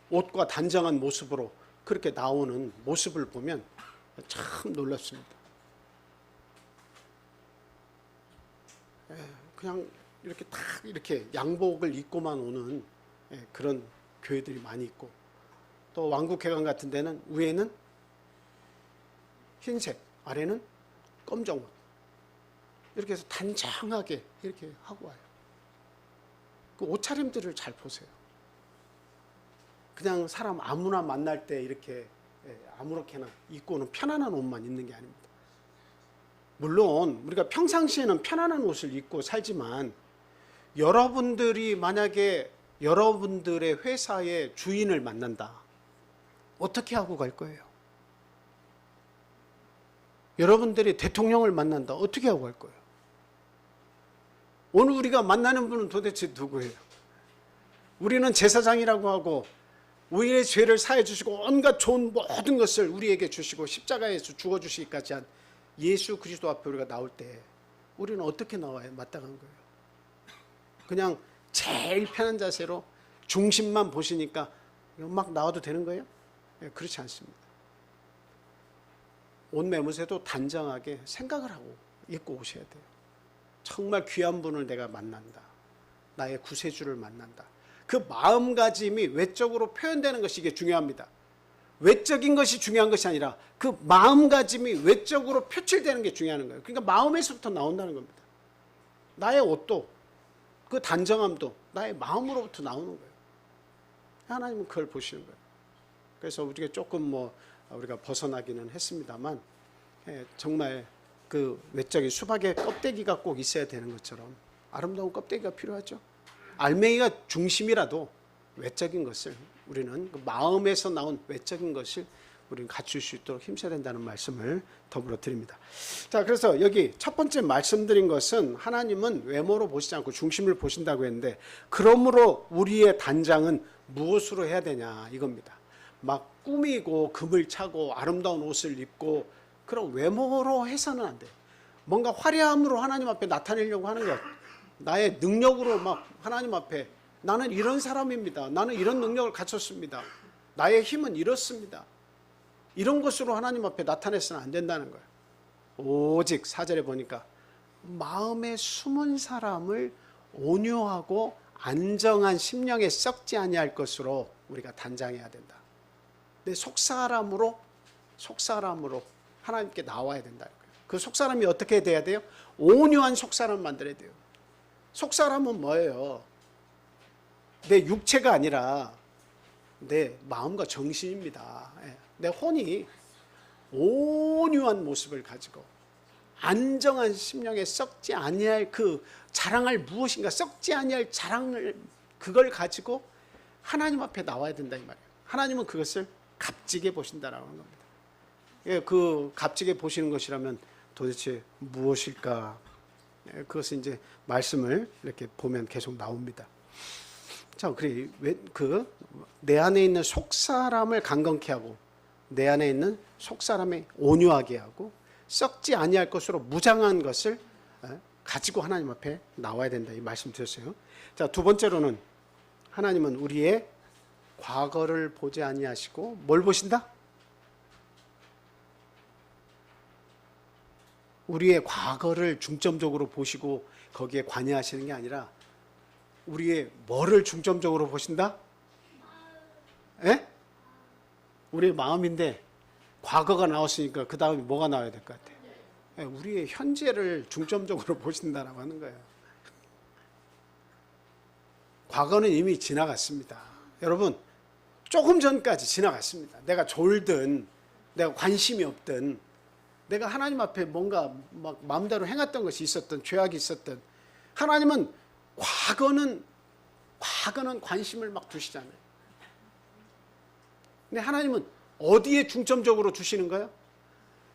옷과 단정한 모습으로 그렇게 나오는 모습을 보면 참 놀랍습니다. 그냥 이렇게 딱 이렇게 양복을 입고만 오는 그런 교회들이 많이 있고, 또 왕국회관 같은 데는 위에는 흰색, 아래는 검정 옷, 이렇게 해서 단정하게 이렇게 하고 와요. 그 옷차림들을 잘 보세요. 그냥 사람 아무나 만날 때 이렇게 아무렇게나 입고 오는 편안한 옷만 입는 게 아닙니다. 물론 우리가 평상시에는 편안한 옷을 입고 살지만, 여러분들이 만약에 여러분들의 회사의 주인을 만난다, 어떻게 하고 갈 거예요? 여러분들이 대통령을 만난다, 어떻게 하고 갈 거예요? 오늘 우리가 만나는 분은 도대체 누구예요? 우리는 제사장이라고 하고 우리의 죄를 사해 주시고 온갖 좋은 모든 것을 우리에게 주시고 십자가에서 죽어주시기까지 한 예수 그리스도 앞에 우리가 나올 때 우리는 어떻게 나와요? 마땅한 거예요. 그냥 제일 편한 자세로 중심만 보시니까 막 나와도 되는 거예요? 그렇지 않습니다. 옷 매무새도 단정하게 생각을 하고 입고 오셔야 돼요. 정말 귀한 분을 내가 만난다, 나의 구세주를 만난다, 그 마음가짐이 외적으로 표현되는 것이 이게 중요합니다. 외적인 것이 중요한 것이 아니라 그 마음가짐이 외적으로 표출되는 게 중요한 거예요. 그러니까 마음에서부터 나온다는 겁니다. 나의 옷도, 그 단정함도 나의 마음으로부터 나오는 거예요. 하나님은 그걸 보시는 거예요. 그래서 우리가 조금 우리가 벗어나기는 했습니다만, 정말 그 외적인 수박의 껍데기가 꼭 있어야 되는 것처럼 아름다운 껍데기가 필요하죠. 알맹이가 중심이라도 외적인 것을 우리는 그 마음에서 나온 외적인 것을 우리는 갖출 수 있도록 힘써야 된다는 말씀을 더불어 드립니다. 자, 그래서 여기 첫 번째 말씀드린 것은 하나님은 외모로 보시지 않고 중심을 보신다고 했는데, 그러므로 우리의 단장은 무엇으로 해야 되냐 이겁니다. 막 꾸미고 금을 차고 아름다운 옷을 입고 그런 외모로 해서는 안 돼요. 뭔가 화려함으로 하나님 앞에 나타내려고 하는 것, 나의 능력으로 막 하나님 앞에 나는 이런 사람입니다, 나는 이런 능력을 갖췄습니다, 나의 힘은 이렇습니다, 이런 것으로 하나님 앞에 나타내서는 안 된다는 거예요. 오직 4절에 보니까 마음에 숨은 사람을 온유하고 안정한 심령에 썩지 아니할 것으로 우리가 단장해야 된다. 내 속사람으로 하나님께 나와야 된다는 거예요. 그 속사람이 어떻게 돼야 돼요? 온유한 속사람 만들어야 돼요. 속사람은 뭐예요? 내 육체가 아니라 내 마음과 정신입니다. 내 혼이 온유한 모습을 가지고 안정한 심령에 썩지 아니할 그 자랑할 무엇인가, 썩지 아니할 자랑을 그걸 가지고 하나님 앞에 나와야 된다 이 말이에요. 하나님은 그것을 값지게 보신다라는 겁니다. 그 값지게 보시는 것이라면 도대체 무엇일까? 그것은 이제 말씀을 이렇게 보면 계속 나옵니다. 자, 그래 내 안에 있는 속사람을 강건케 하고 내 안에 있는 속사람을 온유하게 하고 썩지 아니할 것으로 무장한 것을 가지고 하나님 앞에 나와야 된다 이 말씀 드렸어요. 자, 두 번째로는 하나님은 우리의 과거를 보지 아니하시고 뭘 보신다? 우리의 과거를 중점적으로 보시고 거기에 관여하시는 게 아니라 우리의 뭐를 중점적으로 보신다? 우리의 마음인데 과거가 나왔으니까 그 다음에 뭐가 나와야 될 것 같아요? 우리의 현재를 중점적으로 보신다라고 하는 거예요. 과거는 이미 지나갔습니다. 여러분, 조금 전까지 지나갔습니다. 내가 졸든 내가 관심이 없든 내가 하나님 앞에 뭔가 막 마음대로 행했던 것이 있었던 죄악이 있었던 하나님은 과거는 관심을 막 두시잖아요. 근데 하나님은 어디에 중점적으로 두시는 거예요?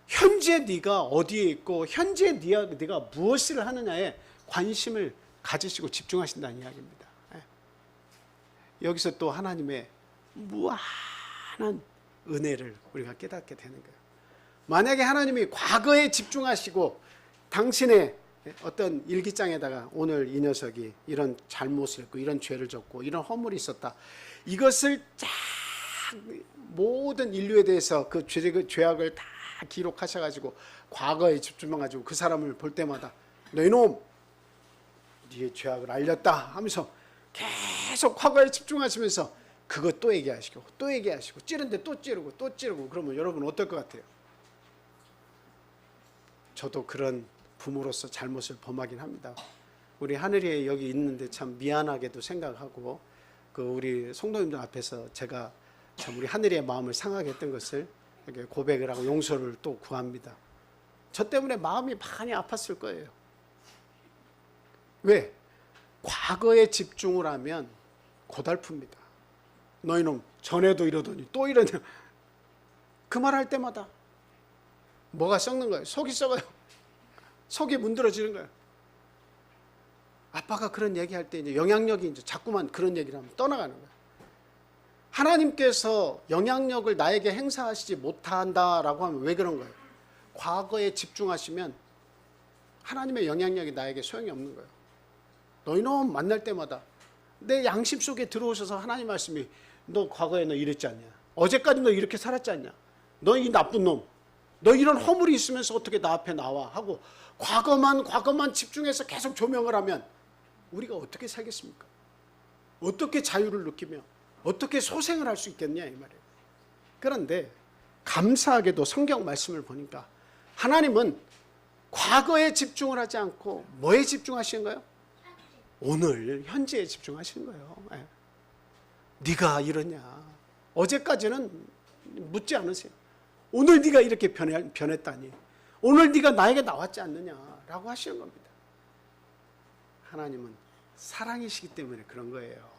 현재 네가 어디에 있고 현재 네가 무엇을 하느냐에 관심을 가지시고 집중하신다는 이야기입니다. 여기서 또 하나님의 무한한 은혜를 우리가 깨닫게 되는 거예요. 만약에 하나님이 과거에 집중하시고 당신의 어떤 일기장에다가 오늘 이 녀석이 이런 잘못을 했고 이런 죄를 졌고 이런 허물이 있었다. 이것을 쫙 모든 인류에 대해서 그 죄악을 다 기록하셔가지고 과거에 집중해가지고 그 사람을 볼 때마다 너 이놈 네의 죄악을 알렸다 하면서 계속 과거에 집중하시면서 그것 또 얘기하시고 또 얘기하시고 찌른데 또 찌르고 또 찌르고 그러면 여러분 어떨 것 같아요? 저도 그런 부모로서 잘못을 범하긴 합니다. 우리 하늘이에 여기 있는데 참 미안하게도 생각하고 그 우리 성도님들 앞에서 제가 참 우리 하늘이의 마음을 상하게 했던 것을 이렇게 고백을 하고 용서를 또 구합니다. 저 때문에 마음이 많이 아팠을 거예요. 왜? 과거에 집중을 하면 고달픕니다. 너희놈 전에도 이러더니 또 이러냐. 그 말 할 때마다 뭐가 썩는 거예요? 속이 썩어요. 속이 문드러지는 거예요. 아빠가 그런 얘기할 때 이제 영향력이 이제 자꾸만 그런 얘기를 하면 떠나가는 거예요. 하나님께서 영향력을 나에게 행사하시지 못한다라고 하면 왜 그런 거예요? 과거에 집중하시면 하나님의 영향력이 나에게 소용이 없는 거예요. 너희놈 만날 때마다 내 양심 속에 들어오셔서 하나님 말씀이 너 과거에 너 이랬지 않냐? 어제까지 너 이렇게 살았지 않냐? 너 이 나쁜 놈. 너 이런 허물이 있으면서 어떻게 나 앞에 나와? 하고 과거만 집중해서 계속 조명을 하면 우리가 어떻게 살겠습니까? 어떻게 자유를 느끼며 어떻게 소생을 할 수 있겠냐 이 말이에요. 그런데 감사하게도 성경 말씀을 보니까 하나님은 과거에 집중을 하지 않고 뭐에 집중하시는 거예요? 오늘 현재에 집중하시는 거예요. 네가 이러냐? 어제까지는 묻지 않으세요. 오늘 네가 이렇게 변했다니. 오늘 네가 나에게 나왔지 않느냐라고 하시는 겁니다. 하나님은 사랑이시기 때문에 그런 거예요.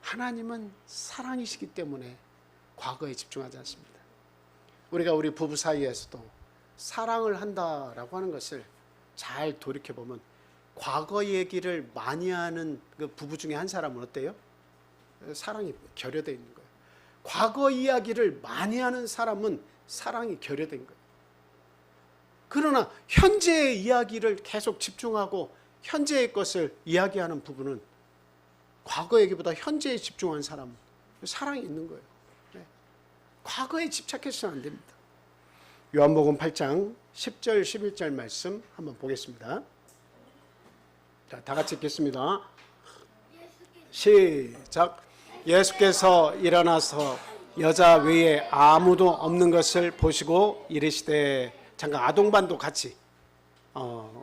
하나님은 사랑이시기 때문에 과거에 집중하지 않습니다. 우리가 우리 부부 사이에서도 사랑을 한다라고 하는 것을 잘 돌이켜보면 과거 얘기를 많이 하는 그 부부 중에 한 사람은 어때요? 사랑이 결여되어 있는 거예요. 과거 이야기를 많이 하는 사람은 사랑이 결여된 거예요. 그러나 현재의 이야기를 계속 집중하고 현재의 것을 이야기하는 부부는 과거 얘기보다 현재에 집중한 사람은 사랑이 있는 거예요. 과거에 집착해서는 안 됩니다. 요한복음 8장 10절 11절 말씀 한번 보겠습니다. 자, 다 같이 읽겠습니다. 시작. 예수께서 일어나서 여자 외에 아무도 없는 것을 보시고 이르시되, 잠깐 아동반도 같이.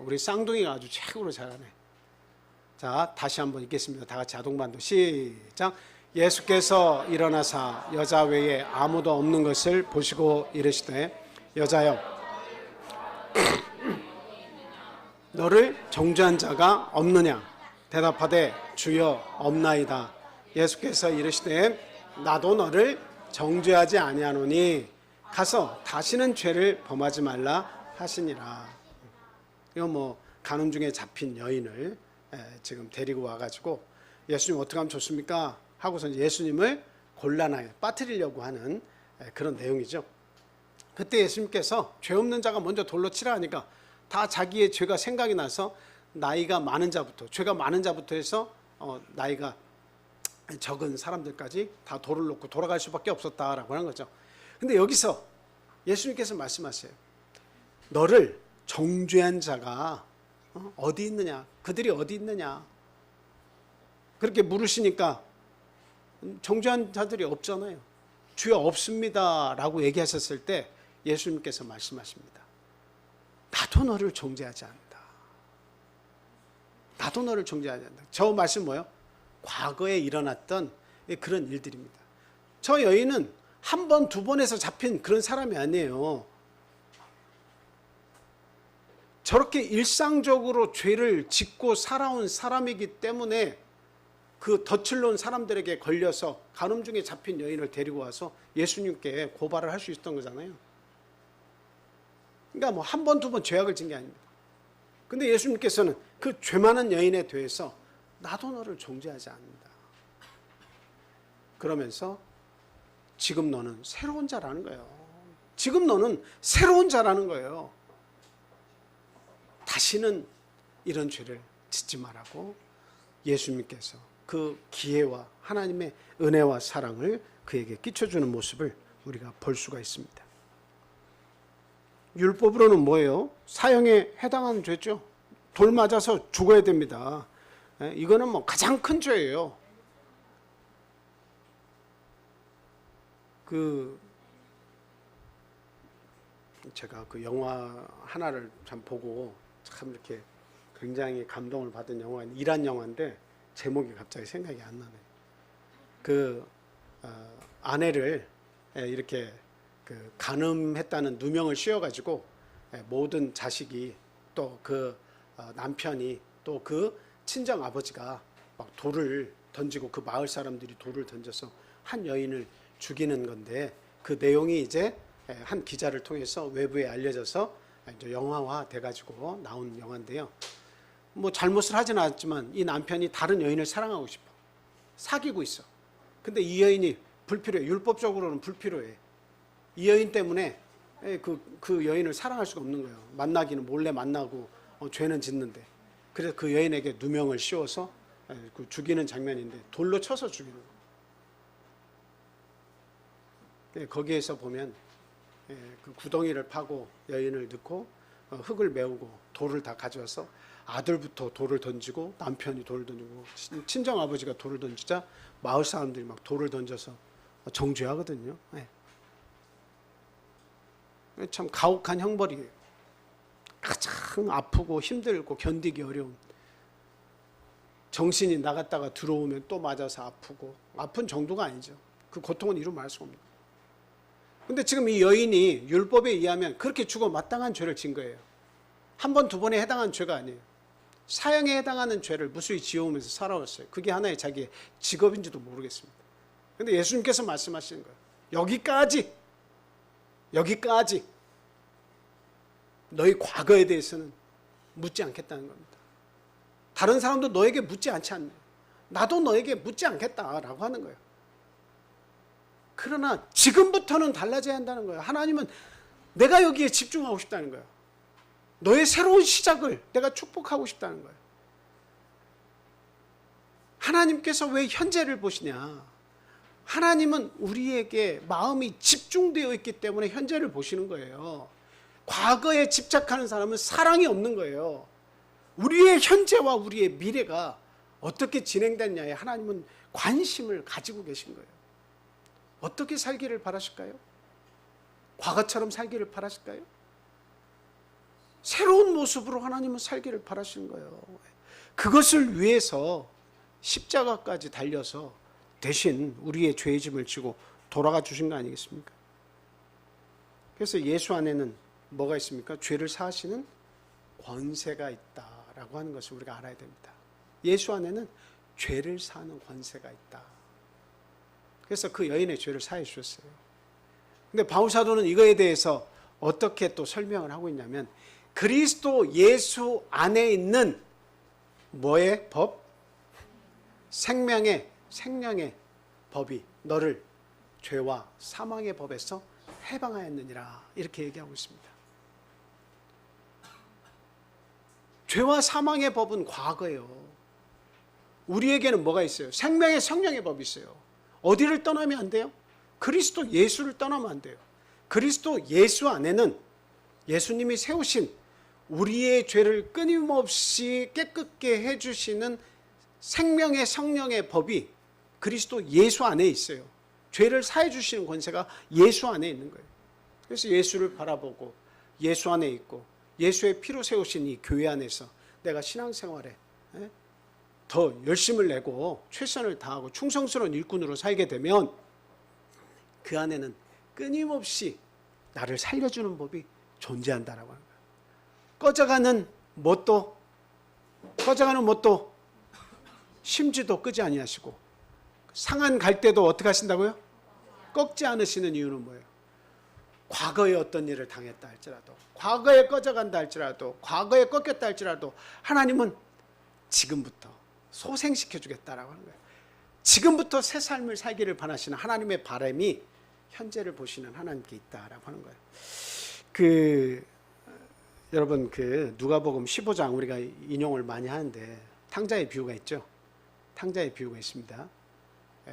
우리 쌍둥이가 아주 최고로 잘하네. 자, 다시 한번 읽겠습니다. 다 같이 아동반도 시작. 예수께서 일어나사 여자 외에 아무도 없는 것을 보시고 이르시되, 여자여 너를 정죄한 자가 없느냐? 대답하되 주여 없나이다. 예수께서 이르시되 나도 너를 정죄하지 아니하노니 가서 다시는 죄를 범하지 말라 하시니라. 이거 뭐 간음 중에 잡힌 여인을 지금 데리고 와가지고 예수님 어떻게 하면 좋습니까? 하고서 예수님을 곤란하게 빠뜨리려고 하는 그런 내용이죠. 그때 예수님께서 죄 없는 자가 먼저 돌로 치라 하니까 다 자기의 죄가 생각이 나서 나이가 많은 자부터, 죄가 많은 자부터 해서 나이가 적은 사람들까지 다 돌을 놓고 돌아갈 수밖에 없었다라고 하는 거죠. 근데 여기서 예수님께서 말씀하세요. 너를 정죄한 자가 어디 있느냐? 그들이 어디 있느냐? 그렇게 물으시니까 정죄한 자들이 없잖아요. 주여 없습니다 라고 얘기하셨을 때 예수님께서 말씀하십니다. 나도 너를 정죄하지 않는다. 나도 너를 정죄하지 않는다. 저 말씀 뭐예요? 과거에 일어났던 그런 일들입니다. 저 여인은 한 번, 두 번에서 잡힌 그런 사람이 아니에요. 저렇게 일상적으로 죄를 짓고 살아온 사람이기 때문에 그 덫을 놓은 사람들에게 걸려서 간음 중에 잡힌 여인을 데리고 와서 예수님께 고발을 할 수 있었던 거잖아요. 그러니까 뭐 한 번, 두 번 죄악을 진 게 아닙니다. 근데 예수님께서는 그 죄 많은 여인에 대해서 나도 너를 정죄하지 않는다. 그러면서 지금 너는 새로운 자라는 거예요. 지금 너는 새로운 자라는 거예요. 다시는 이런 죄를 짓지 말라고 예수님께서 그 기회와 하나님의 은혜와 사랑을 그에게 끼쳐주는 모습을 우리가 볼 수가 있습니다. 율법으로는 뭐예요? 사형에 해당하는 죄죠. 돌 맞아서 죽어야 됩니다. 이거는 뭐 가장 큰 죄예요. 제가 그 영화 하나를 참 보고 참 이렇게 굉장히 감동을 받은 영화는 이란 영화인데 제목이 갑자기 생각이 안 나네. 그 아내를 이렇게 그 간음했다는 누명을 씌워가지고 모든 자식이 또 그 남편이 또 그 친정 아버지가 막 돌을 던지고 그 마을 사람들이 돌을 던져서 한 여인을 죽이는 건데 그 내용이 이제 한 기자를 통해서 외부에 알려져서 이제 영화화 돼가지고 나온 영화인데요. 뭐 잘못을 하진 않았지만 이 남편이 다른 여인을 사랑하고 싶어. 사귀고 있어. 근데 이 여인이 불필요해. 율법적으로는 불필요해. 이 여인 때문에 그 여인을 사랑할 수가 없는 거예요. 만나기는 몰래 만나고 죄는 짓는데. 그래서 그 여인에게 누명을 씌워서 그 죽이는 장면인데 돌로 쳐서 죽이는 거예요. 거기에서 보면 그 구덩이를 파고 여인을 넣고 흙을 메우고 돌을 다 가져와서 아들부터 돌을 던지고 남편이 돌을 던지고 친정 아버지가 돌을 던지자 마을 사람들이 막 돌을 던져서 정죄하거든요. 참 가혹한 형벌이에요. 가장 아프고 힘들고 견디기 어려운, 정신이 나갔다가 들어오면 또 맞아서 아프고, 아픈 정도가 아니죠. 그 고통은 이루 말할 수 없는 거예요. 근데 지금 이 여인이 율법에 의하면 그렇게 죽어 마땅한 죄를 진 거예요. 한 번, 두 번에 해당한 죄가 아니에요. 사형에 해당하는 죄를 무수히 지어오면서 살아왔어요. 그게 하나의 자기의 직업인지도 모르겠습니다. 근데 예수님께서 말씀하시는 거예요. 여기까지 너희 과거에 대해서는 묻지 않겠다는 겁니다. 다른 사람도 너에게 묻지 않지 않네. 나도 너에게 묻지 않겠다라고 하는 거예요. 그러나 지금부터는 달라져야 한다는 거예요. 하나님은 내가 여기에 집중하고 싶다는 거예요. 너의 새로운 시작을 내가 축복하고 싶다는 거예요. 하나님께서 왜 현재를 보시냐? 하나님은 우리에게 마음이 집중되어 있기 때문에 현재를 보시는 거예요. 과거에 집착하는 사람은 사랑이 없는 거예요. 우리의 현재와 우리의 미래가 어떻게 진행됐냐에 하나님은 관심을 가지고 계신 거예요. 어떻게 살기를 바라실까요? 과거처럼 살기를 바라실까요? 새로운 모습으로 하나님은 살기를 바라시는 거예요. 그것을 위해서 십자가까지 달려서 대신 우리의 죄의 짐을 지고 돌아가 주신 거 아니겠습니까? 그래서 예수 안에는 뭐가 있습니까? 죄를 사하시는 권세가 있다라고 하는 것을 우리가 알아야 됩니다. 예수 안에는 죄를 사하는 권세가 있다. 그래서 그 여인의 죄를 사해 주셨어요. 근데 바울 사도는 이거에 대해서 어떻게 또 설명을 하고 있냐면, 그리스도 예수 안에 있는 뭐의 법? 생명의 법이 너를 죄와 사망의 법에서 해방하였느니라, 이렇게 얘기하고 있습니다. 죄와 사망의 법은 과거예요. 우리에게는 뭐가 있어요? 생명의 성령의 법이 있어요. 어디를 떠나면 안 돼요? 그리스도 예수를 떠나면 안 돼요. 그리스도 예수 안에는 예수님이 세우신 우리의 죄를 끊임없이 깨끗게 해주시는 생명의 성령의 법이 그리스도 예수 안에 있어요. 죄를 사해 주시는 권세가 예수 안에 있는 거예요. 그래서 예수를 바라보고 예수 안에 있고 예수의 피로 세우신 이 교회 안에서 내가 신앙생활에 더 열심을 내고 최선을 다하고 충성스러운 일꾼으로 살게 되면 그 안에는 끊임없이 나를 살려주는 법이 존재한다라고 하는 거예요. 꺼져가는 뭣도 심지도 끄지 아니하시고 상한 갈대도 어떻게 하신다고요? 꺾지 않으시는 이유는 뭐예요? 과거에 어떤 일을 당했다 할지라도, 과거에 꺼져간다 할지라도, 과거에 꺾였다 할지라도 하나님은 지금부터 소생시켜 주겠다라고 하는 거예요. 지금부터 새 삶을 살기를 바라시는 하나님의 바람이 현재를 보시는 하나님께 있다라고 하는 거예요. 여러분 누가복음 15장 우리가 인용을 많이 하는데 탕자의 비유가 있죠. 탕자의 비유가 있습니다.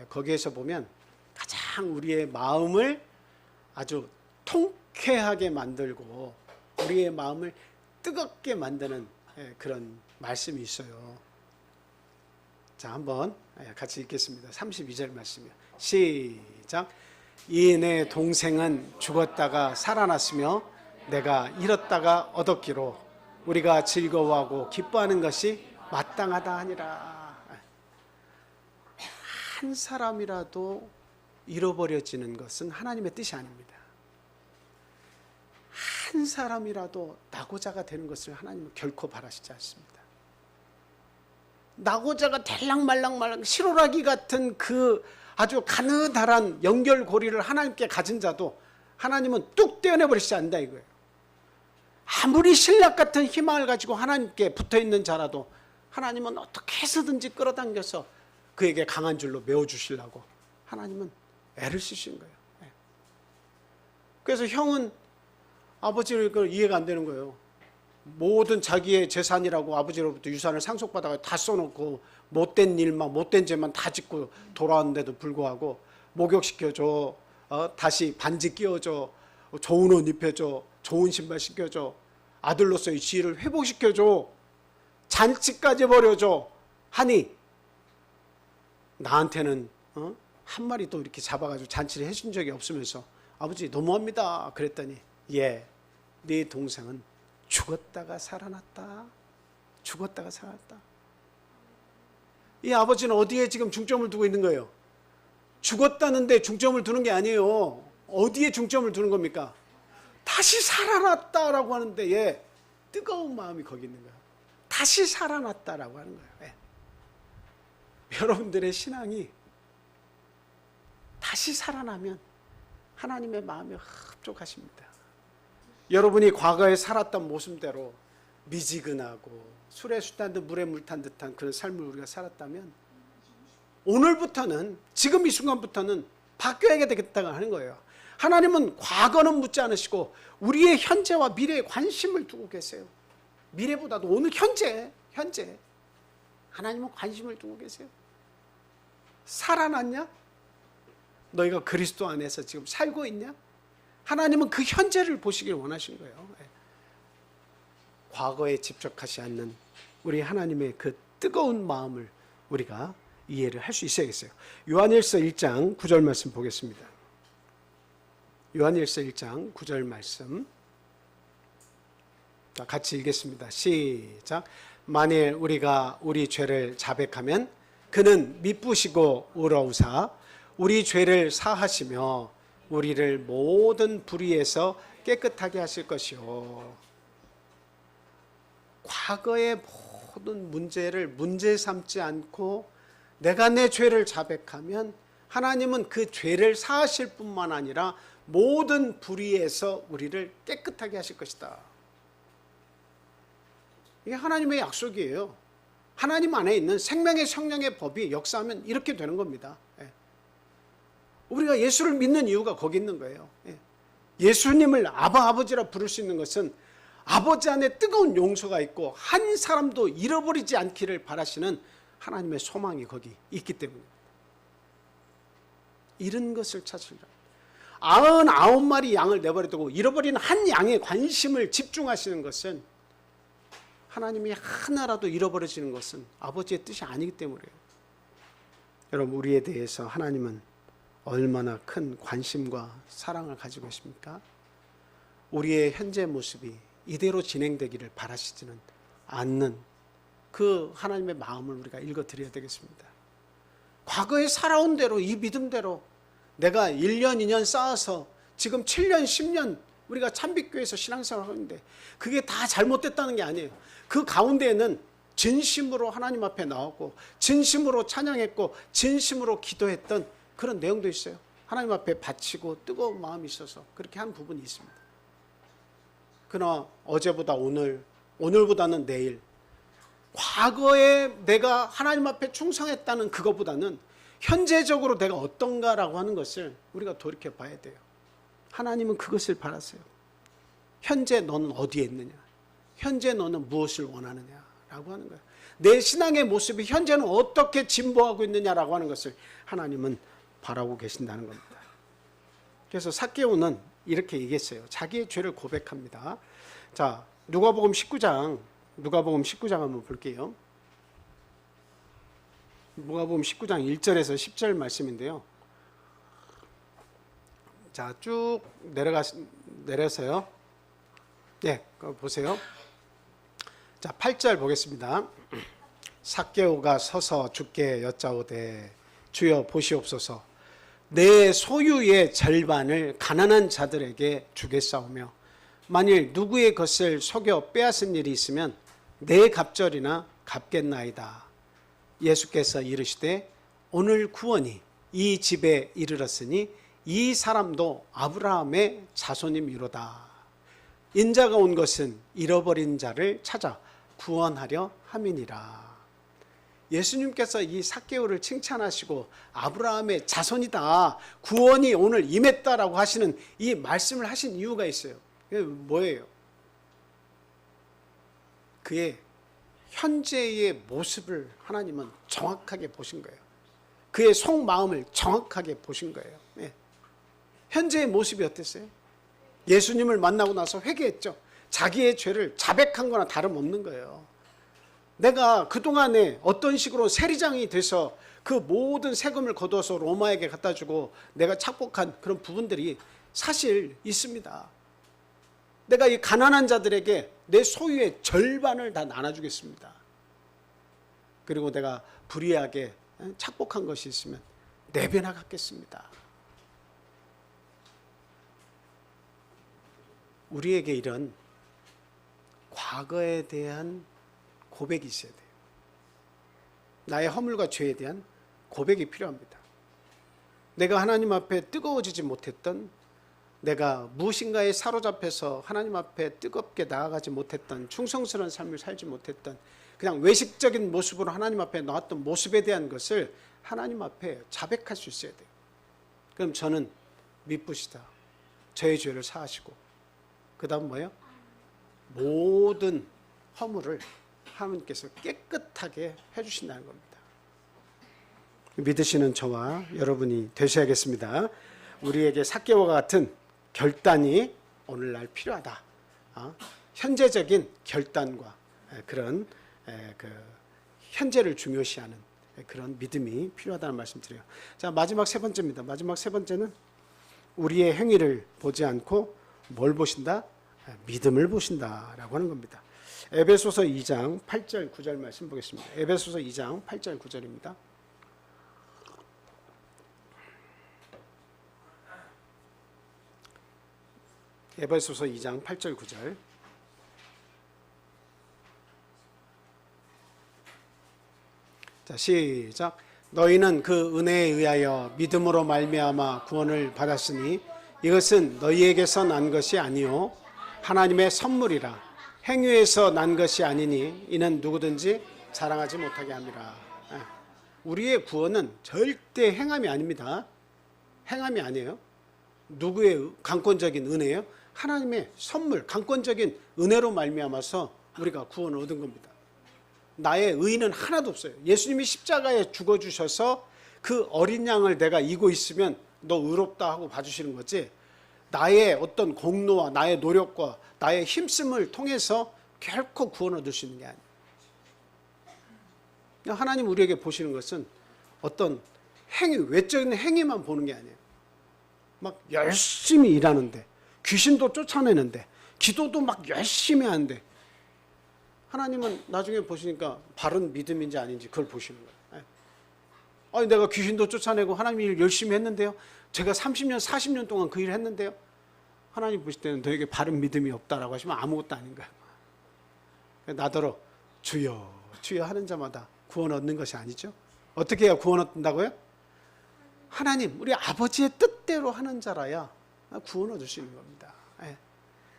거기에서 보면 가장 우리의 마음을 아주 통쾌하게 만들고 우리의 마음을 뜨겁게 만드는 그런 말씀이 있어요. 자, 한번 같이 읽겠습니다. 32절 말씀이요. 시작. 이 내 동생은 죽었다가 살아났으며 내가 잃었다가 얻었기로 우리가 즐거워하고 기뻐하는 것이 마땅하다 하니라. 한 사람이라도 잃어버려지는 것은 하나님의 뜻이 아닙니다. 한 사람이라도 낙오자가 되는 것을 하나님은 결코 바라시지 않습니다. 낙오자가 될랑말랑 실오라기 같은 그 아주 가느다란 연결고리를 하나님께 가진 자도 하나님은 뚝 떼어내버리시지 않는다 이거예요. 아무리 신락 같은 희망을 가지고 하나님께 붙어있는 자라도 하나님은 어떻게 해서든지 끌어당겨서 그에게 강한 줄로 메워주시려고 하나님은 애를 쓰신 거예요. 그래서 형은 아버지를 이해가 안 되는 거예요. 모든 자기의 재산이라고 아버지로부터 유산을 상속받아가 다 써놓고 못된 일만 못된 죄만 다 짓고 돌아왔는데도 불구하고 목욕시켜줘, 다시 반지 끼워줘, 좋은 옷 입혀줘, 좋은 신발 신겨줘, 아들로서의 지위를 회복시켜줘, 잔치까지 벌여줘 하니 나한테는 한 마리도 이렇게 잡아가지고 잔치를 해준 적이 없으면서 아버지 너무합니다 그랬더니 네 동생은 죽었다가 살아났다. 죽었다가 살아났다. 이 아버지는 어디에 지금 중점을 두고 있는 거예요? 죽었다는데 중점을 두는 게 아니에요. 어디에 중점을 두는 겁니까? 다시 살아났다라고 하는데 뜨거운 마음이 거기 있는 거예요. 다시 살아났다라고 하는 거예요. 여러분들의 신앙이 다시 살아나면 하나님의 마음에 흡족하십니다. 여러분이 과거에 살았던 모습대로 미지근하고 술에 술 탄 듯 물에 물 탄 듯한 그런 삶을 우리가 살았다면 오늘부터는, 지금 이 순간부터는 바뀌어야 되겠다고 하는 거예요. 하나님은 과거는 묻지 않으시고 우리의 현재와 미래에 관심을 두고 계세요. 미래보다도 오늘 현재 하나님은 관심을 두고 계세요. 살아났냐? 너희가 그리스도 안에서 지금 살고 있냐? 하나님은 그 현재를 보시길 원하신 거예요. 과거에 집착하지 않는 우리 하나님의 그 뜨거운 마음을 우리가 이해를 할 수 있어야겠어요. 요한일서 1장 9절 말씀 보겠습니다. 요한일서 1장 9절 말씀. 자, 같이 읽겠습니다. 시작. 만일 우리가 우리 죄를 자백하면 그는 미쁘시고 의로우사 우리 죄를 사하시며 우리를 모든 불의에서 깨끗하게 하실 것이요. 과거의 모든 문제를 문제 삼지 않고 내가 내 죄를 자백하면 하나님은 그 죄를 사하실 뿐만 아니라 모든 불의에서 우리를 깨끗하게 하실 것이다. 이게 하나님의 약속이에요. 하나님 안에 있는 생명의 성령의 법이 역사하면 이렇게 되는 겁니다. 우리가 예수를 믿는 이유가 거기 있는 거예요. 예수님을 아버지라 부를 수 있는 것은 아버지 안에 뜨거운 용서가 있고 한 사람도 잃어버리지 않기를 바라시는 하나님의 소망이 거기 있기 때문입니다. 이런 것을 찾으려 99마리 양을 내버려두고 잃어버린 한 양에 관심을 집중하시는 것은 하나님이 하나라도 잃어버려지는 것은 아버지의 뜻이 아니기 때문이에요. 여러분, 우리에 대해서 하나님은 얼마나 큰 관심과 사랑을 가지고 계십니까? 우리의 현재 모습이 이대로 진행되기를 바라시지는 않는 그 하나님의 마음을 우리가 읽어드려야 되겠습니다. 과거에 살아온 대로, 이 믿음대로 내가 1년, 2년 쌓아서 지금 7년, 10년 우리가 참빛교회에서 신앙생활을 하는데 그게 다 잘못됐다는 게 아니에요. 그 가운데에는 진심으로 하나님 앞에 나왔고 진심으로 찬양했고 진심으로 기도했던 그런 내용도 있어요. 하나님 앞에 바치고 뜨거운 마음이 있어서 그렇게 한 부분이 있습니다. 그러나 어제보다 오늘, 오늘보다는 내일, 과거에 내가 하나님 앞에 충성했다는 그것보다는 현재적으로 내가 어떤가라고 하는 것을 우리가 돌이켜 봐야 돼요. 하나님은 그것을 바라세요. 현재 너는 어디에 있느냐? 현재 너는 무엇을 원하느냐라고 하는 거예요. 내 신앙의 모습이 현재는 어떻게 진보하고 있느냐라고 하는 것을 하나님은 바라고 계신다는 겁니다. 그래서 삭개오는 이렇게 얘기했어요. 자기의 죄를 고백합니다. 자, 누가복음 19장 한번 볼게요. 누가복음 19장 1절에서 10절 말씀인데요. 자, 쭉 내려서요. 네, 보세요. 자, 8절 보겠습니다. 삭개오가 서서 주께 여짜오되 주여 보시옵소서 내 소유의 절반을 가난한 자들에게 주겠사오며 만일 누구의 것을 속여 빼앗은 일이 있으면 내 갑절이나 갚겠나이다. 예수께서 이르시되 오늘 구원이 이 집에 이르렀으니 이 사람도 아브라함의 자손임이로다. 인자가 온 것은 잃어버린 자를 찾아 구원하려 함이니라. 예수님께서 이 삭개오를 칭찬하시고 아브라함의 자손이다, 구원이 오늘 임했다라고 하시는 이 말씀을 하신 이유가 있어요. 그게 뭐예요? 그의 현재의 모습을 하나님은 정확하게 보신 거예요. 그의 속마음을 정확하게 보신 거예요. 네. 현재의 모습이 어땠어요? 예수님을 만나고 나서 회개했죠. 자기의 죄를 자백한 거나 다름없는 거예요. 내가 그동안에 어떤 식으로 세리장이 돼서 그 모든 세금을 거둬서 로마에게 갖다 주고 내가 착복한 그런 부분들이 사실 있습니다. 내가 이 가난한 자들에게 내 소유의 절반을 다 나눠주겠습니다. 그리고 내가 불의하게 착복한 것이 있으면 4배나 갚겠습니다. 우리에게 이런 과거에 대한 고백이 있어야 돼요. 나의 허물과 죄에 대한 고백이 필요합니다. 내가 하나님 앞에 뜨거워지지 못했던, 내가 무엇인가에 사로잡혀서 하나님 앞에 뜨겁게 나아가지 못했던, 충성스러운 삶을 살지 못했던, 그냥 외식적인 모습으로 하나님 앞에 나왔던 모습에 대한 것을 하나님 앞에 자백할 수 있어야 돼요. 그럼 저는 미쁘시다, 저의 죄를 사하시고, 그 다음 뭐예요? 모든 허물을 하나님께서 깨끗하게 해주신다는 겁니다. 믿으시는 저와 여러분이 되셔야겠습니다. 우리에게 삭개와 같은 결단이 오늘날 필요하다. 현재적인 결단과 그런 그 현재를 중요시하는 그런 믿음이 필요하다는 말씀 드려요. 자, 마지막 세 번째입니다. 마지막 세 번째는 우리의 행위를 보지 않고 뭘 보신다? 믿음을 보신다라고 하는 겁니다. 에베소서 2장 8절 9절 말씀 보겠습니다. 에베소서 2장 8절 9절입니다. 에베소서 2장 8절 9절. 자, 시작. 너희는 그 은혜에 의하여 믿음으로 말미암아 구원을 받았으니 이것은 너희에게서 난 것이 아니요 하나님의 선물이라. 행위에서 난 것이 아니니 이는 누구든지 자랑하지 못하게 함이라. 우리의 구원은 절대 행함이 아닙니다. 행함이 아니에요. 누구의 강권적인 은혜예요? 하나님의 선물, 강권적인 은혜로 말미암아서 우리가 구원을 얻은 겁니다. 나의 의의는 하나도 없어요. 예수님이 십자가에 죽어주셔서 그 어린 양을 내가 이고 있으면 너 의롭다 하고 봐주시는 거지, 나의 어떤 공로와 나의 노력과 나의 힘씀을 통해서 결코 구원 얻을 수 있는 게 아니에요. 하나님 우리에게 보시는 것은 어떤 행위, 외적인 행위만 보는 게 아니에요. 막 열심히 일하는데, 귀신도 쫓아내는데, 기도도 막 열심히 하는데, 하나님은 나중에 보시니까 바른 믿음인지 아닌지 그걸 보시는 거예요. 아니, 내가 귀신도 쫓아내고 하나님 일 열심히 했는데요, 제가 30년 40년 동안 그 일을 했는데요, 하나님 보실 때는 너에게 바른 믿음이 없다라고 하시면 아무것도 아닌 거예요. 나더러 주여 주여 하는 자마다 구원 얻는 것이 아니죠. 어떻게 해야 구원 얻는다고요? 하나님, 우리 아버지의 뜻대로 하는 자라야 구원 얻을 수 있는 겁니다.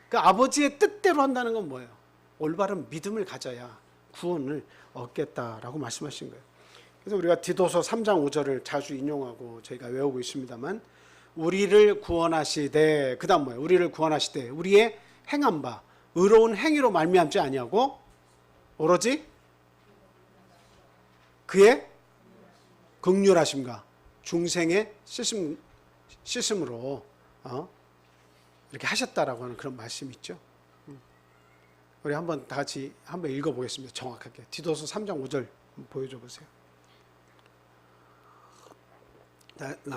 그 아버지의 뜻대로 한다는 건 뭐예요? 올바른 믿음을 가져야 구원을 얻겠다라고 말씀하신 거예요. 그래서 우리가 디도서 3장 5절을 자주 인용하고 저희가 외우고 있습니다만, 우리를 구원하시되, 그 다음 뭐예요? 우리를 구원하시되 우리의 행한 바 의로운 행위로 말미암지 아니하고 오로지 그의 긍휼하심과 중생의 씻음으로 이렇게 하셨다라고 하는 그런 말씀이 있죠. 우리 한번 다 같이 한번 읽어보겠습니다. 정확하게 디도서 3장 5절 보여줘 보세요.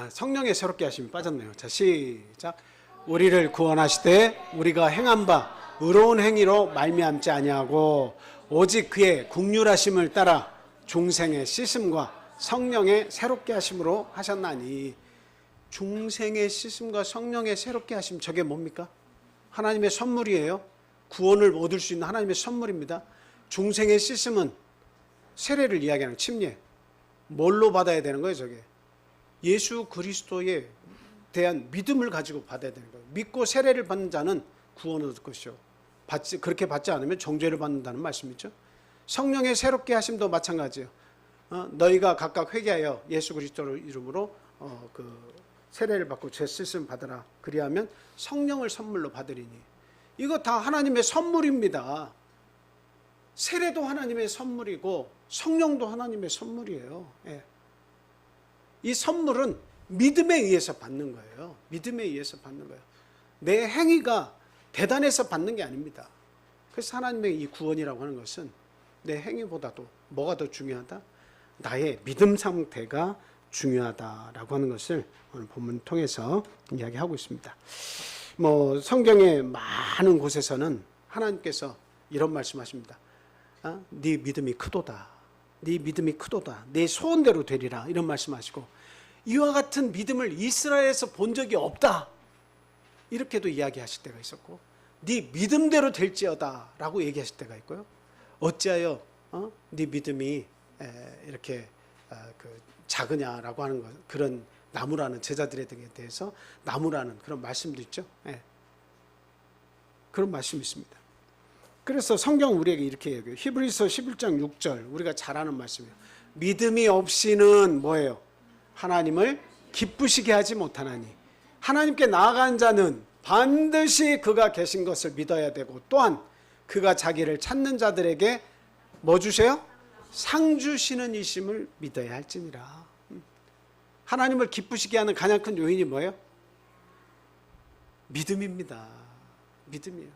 성령의 새롭게 하심이 빠졌네요. 자, 시작. 우리를 구원하시되 우리가 행한 바 의로운 행위로 말미암지 아니하고 오직 그의 긍휼하심을 따라 중생의 씻음과 성령의 새롭게 하심으로 하셨나니. 중생의 씻음과 성령의 새롭게 하심, 저게 뭡니까? 하나님의 선물이에요. 구원을 얻을 수 있는 하나님의 선물입니다. 중생의 씻음은 세례를 이야기하는 침례. 뭘로 받아야 되는 거예요, 저게? 예수 그리스도에 대한 믿음을 가지고 받아야 되는 거예요. 믿고 세례를 받는 자는 구원을 얻을 것이요, 그렇게 받지 않으면 정죄를 받는다는 말씀이죠. 성령의 새롭게 하심도 마찬가지예요. 너희가 각각 회개하여 예수 그리스도 이름으로 그 세례를 받고 죄 씻음 받으라. 그리하면 성령을 선물로 받으리니. 이거 다 하나님의 선물입니다. 세례도 하나님의 선물이고 성령도 하나님의 선물이에요. 이 선물은 믿음에 의해서 받는 거예요. 믿음에 의해서 받는 거예요. 내 행위가 대단해서 받는 게 아닙니다. 그래서 하나님의 이 구원이라고 하는 것은 내 행위보다도 뭐가 더 중요하다? 나의 믿음 상태가 중요하다라고 하는 것을 오늘 본문 통해서 이야기하고 있습니다. 성경의 많은 곳에서는 하나님께서 이런 말씀하십니다. 네 믿음이 크도다. 네 믿음이 크도다. 내 소원대로 되리라. 이런 말씀하시고, 이와 같은 믿음을 이스라엘에서 본 적이 없다. 이렇게도 이야기하실 때가 있었고, 네 믿음대로 될지어다 라고 얘기하실 때가 있고요. 어찌하여 네 믿음이 이렇게 작으냐라고 하는 것, 그런 나무라는 제자들에 대해서 나무라는 그런 말씀도 있죠. 그런 말씀이 있습니다. 그래서 성경 우리에게 이렇게 얘기해요. 히브리서 11장 6절, 우리가 잘 아는 말씀이에요. 믿음이 없이는 뭐예요? 하나님을 기쁘시게 하지 못하나니. 하나님께 나아간 자는 반드시 그가 계신 것을 믿어야 되고, 또한 그가 자기를 찾는 자들에게 뭐 주세요? 상 주시는 이심을 믿어야 할지니라. 하나님을 기쁘시게 하는 가장 큰 요인이 뭐예요? 믿음입니다. 믿음이에요.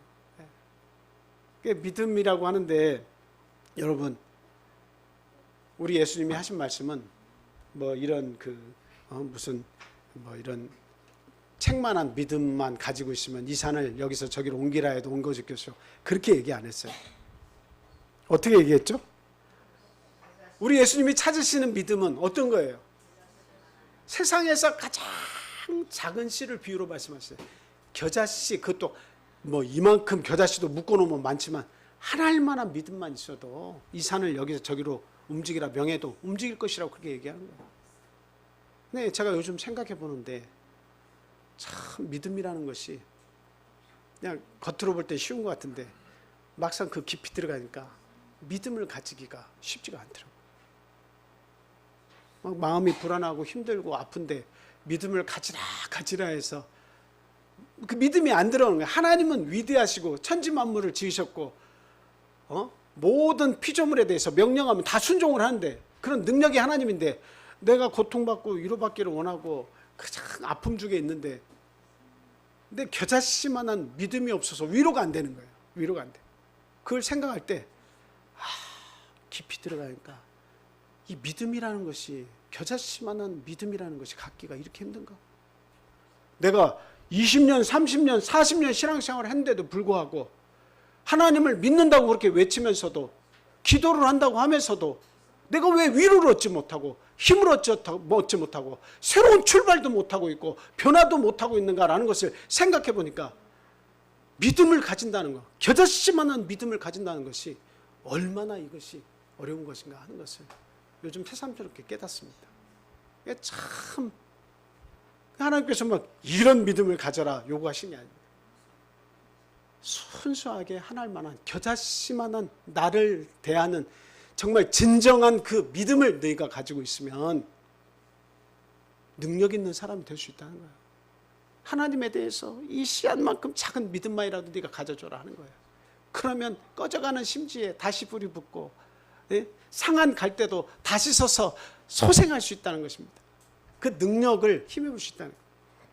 믿음이라고 하는데 여러분, 우리 예수님이 하신 말씀은 뭐 이런 무슨 뭐 이런 책만한 믿음만 가지고 있으면 이 산을 여기서 저기로 옮기라 해도 옮겨질 것이요, 그렇게 얘기 안 했어요. 어떻게 얘기했죠? 우리 예수님이 찾으시는 믿음은 어떤 거예요? 세상에서 가장 작은 씨를 비유로 말씀하셨어요. 겨자씨, 그것도 뭐 이만큼 겨자씨도 묶어놓으면 많지만 하나일 만한 믿음만 있어도 이 산을 여기서 저기로 움직이라 명해도 움직일 것이라고 그렇게 얘기하는 거예요. 네, 제가 요즘 생각해 보는데 참 믿음이라는 것이 그냥 겉으로 볼 때 쉬운 것 같은데 막상 그 깊이 들어가니까 믿음을 가지기가 쉽지가 않더라고요. 막 마음이 불안하고 힘들고 아픈데 믿음을 가지라 해서 그 믿음이 안 들어오는 거예요. 하나님은 위대하시고 천지 만물을 지으셨고 모든 피조물에 대해서 명령하면 다 순종을 하는데, 그런 능력이 하나님인데 내가 고통받고 위로받기를 원하고 가장 아픔 중에 있는데 근데 겨자씨만한 믿음이 없어서 위로가 안 되는 거예요. 위로가 안 돼. 그걸 생각할 때 깊이 들어가니까 이 믿음이라는 것이, 겨자씨만한 믿음이라는 것이 갖기가 이렇게 힘든가? 내가 20년, 30년, 40년 신앙생활을 했는데도 불구하고 하나님을 믿는다고 그렇게 외치면서도 기도를 한다고 하면서도 내가 왜 위로를 얻지 못하고 힘을 얻지 못하고 새로운 출발도 못하고 있고 변화도 못하고 있는가라는 것을 생각해 보니까 믿음을 가진다는 것, 겨자씨만한 믿음을 가진다는 것이 얼마나 이것이 어려운 것인가 하는 것을 요즘 새삼스럽게 깨닫습니다. 참 하나님께서 막 이런 믿음을 가져라 요구하시는 게 아닙니다. 순수하게 하나일 만한 겨자씨만한 나를 대하는 정말 진정한 그 믿음을 너희가 가지고 있으면 능력 있는 사람이 될 수 있다는 거예요. 하나님에 대해서 이 씨앗만큼 작은 믿음만이라도 네가 가져줘라 하는 거예요. 그러면 꺼져가는 심지에 다시 불이 붙고 상한 갈 때도 다시 서서 소생할 수 있다는 것입니다. 그 능력을 힘입을 수 있다는 거예요.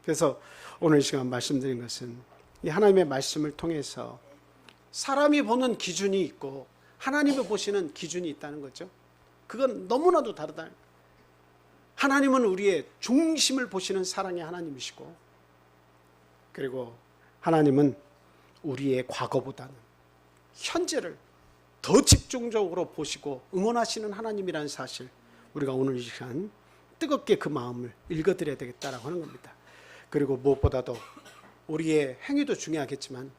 그래서 오늘 시간 말씀드린 것은 이 하나님의 말씀을 통해서 사람이 보는 기준이 있고 하나님이 보시는 기준이 있다는 거죠. 그건 너무나도 다르다. 하나님은 우리의 중심을 보시는 사랑의 하나님이시고, 그리고 하나님은 우리의 과거보다는 현재를 더 집중적으로 보시고 응원하시는 하나님이라는 사실, 우리가 오늘 이 시간 뜨겁게 그 마음을 읽어드려야 되겠다라고 하는 겁니다. 그리고 무엇보다도 우리의 행위도 중요하겠지만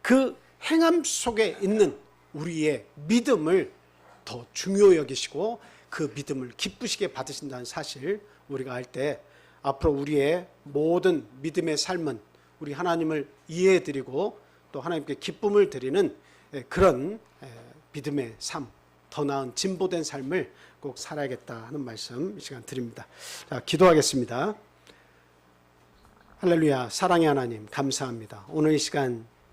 그 행함 속에 있는 우리의 믿음을 더 중요히 여기시고 그 믿음을 기쁘시게 받으신다는 사실, 우리가 할 때 앞으로 우리의 모든 믿음의 삶은 우리 하나님을 이해해드리고 또 하나님께 기쁨을 드리는 그런 믿음의 삶, 더 나은 진보된 삶을 꼭 살아야겠다 하는 말씀 이 시간 드립니다. 자, 기도하겠습니다. 할렐루야. 사랑의 하나님 감사합니다. 오늘 이 시간